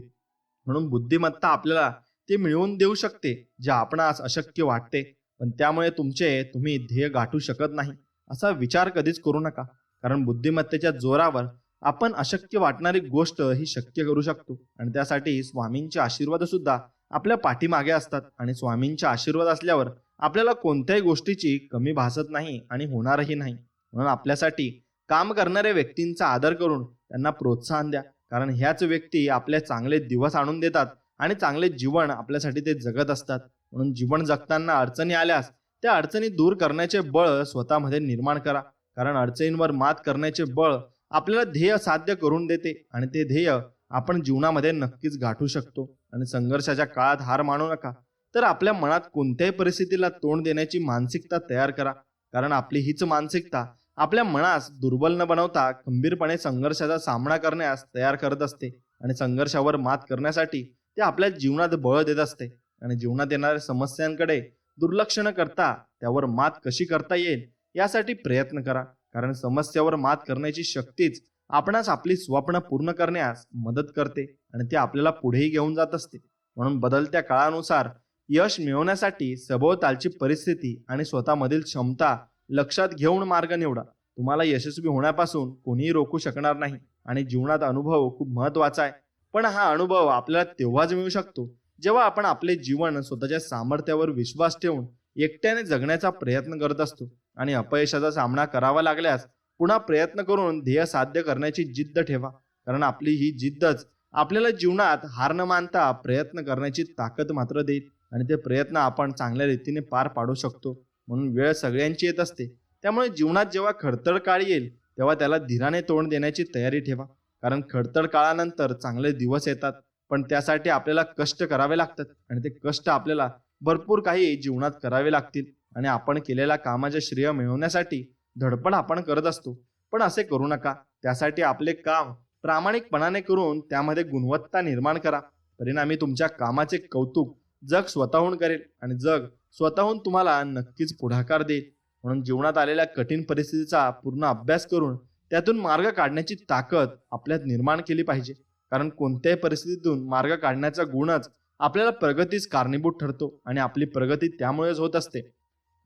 म्हणून बुद्धिमत्ता आपल्याला ते मिळवून देऊ शकते जे आपणास अशक्य वाटते, पण त्यामुळे तुम्ही ध्येय गाठू शकत नाही असा विचार कधीच करू नका. कारण बुद्धिमत्तेच्या जोरावर आपण अशक्य वाटणारी गोष्ट ही शक्य करू शकतो आणि त्यासाठी स्वामींचे आशीर्वाद सुद्धा आपल्या पाठीमागे असतात. आणि स्वामींचे आशीर्वाद असल्यावर आपल्याला कोणत्याही गोष्टीची कमी भासत नाही आणि होणारही नाही. म्हणून आपल्यासाठी काम करणाऱ्या व्यक्तींचा आदर करून त्यांना प्रोत्साहन द्या, कारण ह्याच व्यक्ती आपले चांगले दिवस आणून देतात आणि चांगले जीवन आपल्यासाठी ते जगत असतात. म्हणून जीवन जगताना अडचणी आल्यास त्या अडचणी दूर करण्याचे बळ स्वतःमध्ये निर्माण करा, कारण अडचणींवर मात करण्याचे बळ आपल्याला ध्येय साध्य करून देते आणि ते ध्येय आपण जीवनामध्ये नक्कीच गाठू शकतो. आणि संघर्षाच्या काळात हार मानू नका, तर आपल्या मनात कोणत्याही परिस्थितीला तोंड देण्याची मानसिकता तयार करा, कारण आपली हीच मानसिकता आपल्या मनास दुर्बल न बनवता खंबीरपणे संघर्षाचा सामना करण्यास तयार करत असते आणि संघर्षावर मात करण्यासाठी ते आपल्या जीवनात बळ देत असते. आणि जीवनात येणाऱ्या समस्यांकडे दुर्लक्ष न करता त्यावर मात कशी करता येईल यासाठी प्रयत्न करा, कारण समस्यावर मात करण्याची शक्तीच आपणास आपली स्वप्न पूर्ण करण्यास मदत करते आणि ते आपल्याला पुढेही घेऊन जात असते. म्हणून बदलत्या काळानुसार यश मिळवण्यासाठी सभोवतालची परिस्थिती आणि स्वतःमधील क्षमता लक्षात घेऊन मार्ग निवडा. तुम्हाला यशस्वी होण्यापासून कोणीही रोखू शकणार नाही आणि जीवनात अनुभव खूप महत्वाचा आहे, पण हा अनुभव आपल्याला तेव्हाच मिळू शकतो जेव्हा आपण आपले जीवन स्वतःच्या सामर्थ्यावर विश्वास ठेवून एकट्याने जगण्याचा प्रयत्न करत असतो. आणि अपयशाचा सामना करावा लागल्यास पुन्हा प्रयत्न करून ध्येय साध्य करण्याची जिद्द ठेवा, कारण आपली ही जिद्दच आपल्याला जीवनात हार न मानता प्रयत्न करण्याची ताकद मात्र देईल आणि ते प्रयत्न आपण चांगल्या रीतीने पार पाडू शकतो. म्हणून वेळ सगळ्यांची येत असते, त्यामुळे जीवनात जेव्हा खडतर काळ येईल तेव्हा त्याला धीराने तोंड देण्याची तयारी ठेवा, कारण खडतर काळानंतर चांगले दिवस येतात, पण त्यासाठी आपल्याला कष्ट करावे लागतात आणि ते कष्ट आपल्याला भरपूर काही जीवनात करावे लागतील. आणि आपण केलेल्या कामाचे श्रेय मिळवण्यासाठी धडपड आपण करत असतो, पण असे करू नका. त्यासाठी आपले काम प्रामाणिकपणाने करून त्यामध्ये गुणवत्ता निर्माण करा. परिणामी तुमच्या कामाचे कौतुक जग स्वतःहून करेल आणि जग स्वतःहून तुम्हाला नक्कीच पुढाकार देईल. म्हणून जीवनात आलेल्या कठीण परिस्थितीचा पूर्ण अभ्यास करून त्यातून मार्ग काढण्याची ताकद आपल्यात निर्माण केली पाहिजे, कारण कोणत्याही परिस्थितीतून मार्ग काढण्याचा गुणच आपल्याला प्रगतीस कारणीभूत ठरतो आणि आपली प्रगती त्यामुळेच होत असते.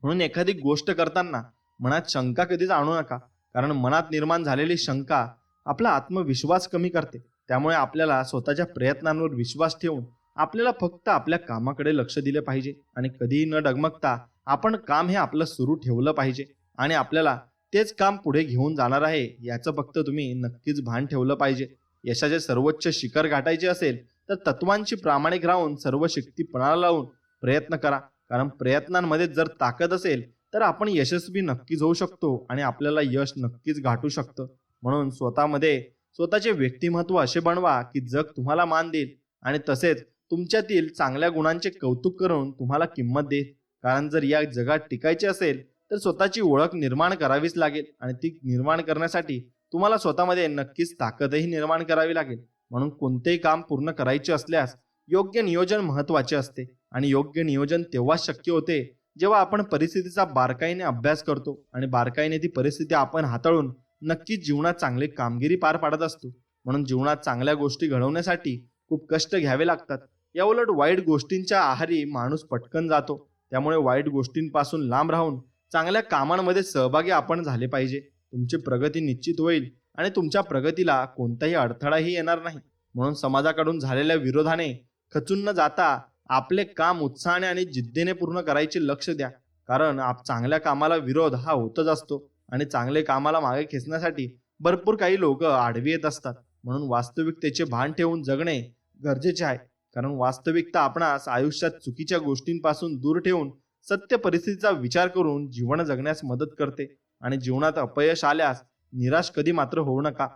म्हणून एखादी गोष्ट करताना मनात शंका कधीच आणू नका, कारण मनात निर्माण झालेली शंका आपला आत्मविश्वास कमी करते. त्यामुळे आपल्याला स्वतःच्या प्रयत्नांवर विश्वास ठेवून आपल्याला फक्त आपल्या कामाकडे लक्ष दिले पाहिजे आणि कधीही न डगमगता आपण काम हे आपलं सुरू ठेवलं पाहिजे आणि आपल्याला तेच काम पुढे घेऊन जाणार आहे याचं फक्त तुम्ही नक्कीच भान ठेवलं पाहिजे. यशाचे सर्वोच्च शिखर गाठायचे असेल तर तत्वांची प्रामाणिक राहून सर्व शक्ती पणाला लावून प्रयत्न करा, कारण प्रयत्नांमध्ये जर ताकद असेल तर आपण यशस्वी नक्कीच होऊ शकतो आणि आपल्याला यश नक्कीच गाठू शकतं. म्हणून स्वतःमध्ये स्वतःचे व्यक्तिमत्व असे बनवा की जग तुम्हाला मान देईल आणि तसेच तुमच्यातील चांगल्या गुणांचे कौतुक करून तुम्हाला किंमत देईल. कारण जर या जगात टिकायचे असेल तर स्वतःची ओळख निर्माण करावीच लागेल आणि ती निर्माण करण्यासाठी तुम्हाला स्वतःमध्ये नक्कीच ताकदही निर्माण करावी लागेल. म्हणून कोणतेही काम पूर्ण करायचे असल्यास योग्य नियोजन महत्त्वाचे असते आणि योग्य नियोजन तेव्हाच शक्य होते जेव्हा आपण परिस्थितीचा बारकाईने अभ्यास करतो आणि बारकाईने ती परिस्थिती आपण हाताळून नक्कीच जीवनात चांगली कामगिरी पार पाडत असतो. म्हणून जीवनात चांगल्या गोष्टी घडवण्यासाठी खूप कष्ट घ्यावे लागतात. याउलट वाईट गोष्टींच्या आहारी माणूस पटकन जातो. त्यामुळे वाईट गोष्टींपासून लांब राहून चांगल्या कामांमध्ये सहभागी आपण झाले पाहिजे. तुमची प्रगती निश्चित होईल आणि तुमच्या प्रगतीला कोणताही अडथळाही येणार नाही. म्हणून समाजाकडून झालेल्या विरोधाने खचून न जाता आपले काम उत्साहाने आणि जिद्दीने पूर्ण करायचे लक्ष द्या, कारण चांगल्या कामाला विरोध हा होतच असतो आणि चांगले कामाला मागे खेचण्यासाठी भरपूर काही लोक आडवी येत असतात. म्हणून वास्तविकतेचे भान ठेवून जगणे गरजेचे आहे. कारण वास्तविकता आपणास आयुष्यात चुकीच्या गोष्टींपासून दूर ठेवून सत्य परिस्थितीचा विचार करून जीवन जगण्यास मदत करते. आणि जीवनात अपयश आल्यास निराश कधी मात्र होऊ नका.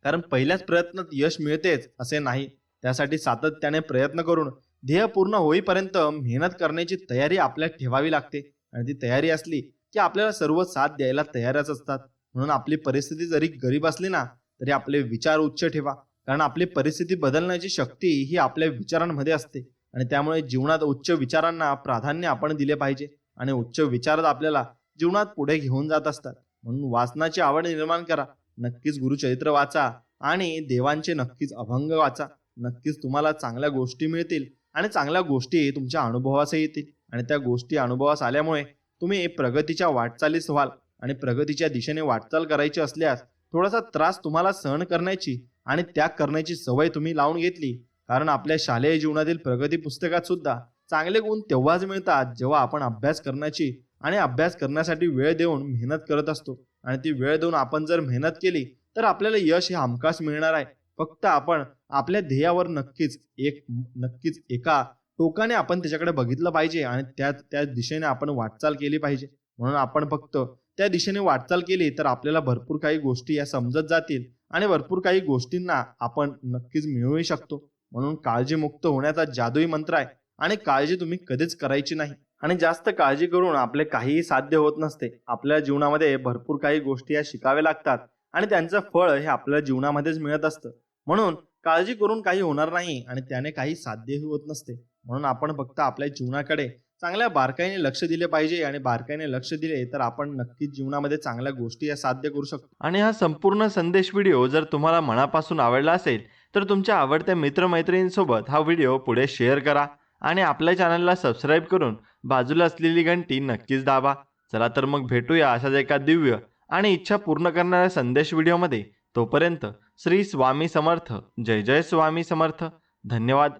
कारण पहिल्याच प्रयत्नात यश मिळतेच असे नाही. त्यासाठी सातत्याने प्रयत्न करून ध्येय पूर्ण होईपर्यंत मेहनत करण्याची तयारी आपल्यात ठेवावी लागते. आणि ती तयारी असली की आपल्याला सर्व साथ द्यायला तयारच असतात. म्हणून आपली परिस्थिती जरी गरीब असली ना तरी आपले विचार उच्च ठेवा. कारण आपली परिस्थिती बदलण्याची शक्ती ही आपल्या विचारांमध्ये असते. आणि त्यामुळे जीवनात उच्च विचारांना प्राधान्य आपण दिले पाहिजे. आणि उच्च विचारच आपल्याला जीवनात पुढे घेऊन जात असतात. म्हणून वाचनाची आवड निर्माण करा. नक्कीच गुरुचरित्र वाचा आणि देवांचे नक्कीच अभंग वाचा. नक्कीच तुम्हाला चांगल्या गोष्टी मिळतील आणि चांगल्या गोष्टी तुमच्या अनुभवास येतील. आणि त्या गोष्टी अनुभवास आल्यामुळे तुम्ही प्रगतीच्या वाटचालीस व्हाल. आणि प्रगतीच्या दिशेने वाटचाल करायची असल्यास थोडासा त्रास तुम्हाला सहन करण्याची आणि त्याग करण्याची सवय तुम्ही लावून घेतली. कारण आपल्या शालेय जीवनातील प्रगती पुस्तकात सुद्धा चांगले गुण तेव्हाच मिळतात जेव्हा आपण अभ्यास करण्याची आणि अभ्यास करण्यासाठी वेळ देऊन मेहनत करत असतो. आणि ती वेळ देऊन आपण जर मेहनत केली तर आपल्याला यश हे हमखास मिळणार आहे. फक्त आपण आपल्या ध्येयावर नक्कीच एका टोकाने आपण त्याच्याकडे बघितलं पाहिजे आणि त्या दिशेने आपण वाटचाल केली पाहिजे. म्हणून आपण फक्त त्या दिशेने वाटचाल केली तर आपल्याला भरपूर काही गोष्टी या समजत जातील आणि भरपूर काही गोष्टींना आपण नक्कीच मिळवू शकतो. म्हणून काळजीमुक्त होण्याचा जादुई मंत्र आहे आणि काळजी तुम्ही कधीच करायची नाही. आणि जास्त काळजी करून आपले काहीही साध्य होत नसते. आपल्या जीवनामध्ये भरपूर काही गोष्टी या शिकाव्या लागतात आणि त्यांचं फळ हे आपल्या जीवनामध्येच मिळत असतं. म्हणून काळजी करून काही होणार नाही आणि त्याने काही साध्यही होत नसते. म्हणून आपण फक्त आपल्या जीवनाकडे चांगल्या बारकाईने लक्ष दिले पाहिजे आणि बारकाईने लक्ष दिले तर आपण नक्कीच जीवनामध्ये चांगल्या गोष्टी या साध्य करू शकतो. आणि हा संपूर्ण संदेश व्हिडिओ जर तुम्हाला मनापासून आवडला असेल तर तुमच्या आवडत्या मित्रमैत्रिणींसोबत हा व्हिडिओ पुढे शेअर करा आणि आपल्या चॅनलला सबस्क्राईब करून बाजूला असलेली घंटी नक्कीच दाबा. चला तर मग भेटूया अशाच एका दिव्य आणि इच्छा पूर्ण करणाऱ्या संदेश व्हिडिओमध्ये. तोपर्यंत श्री स्वामी समर्थ. जय जय स्वामी समर्थ. धन्यवाद.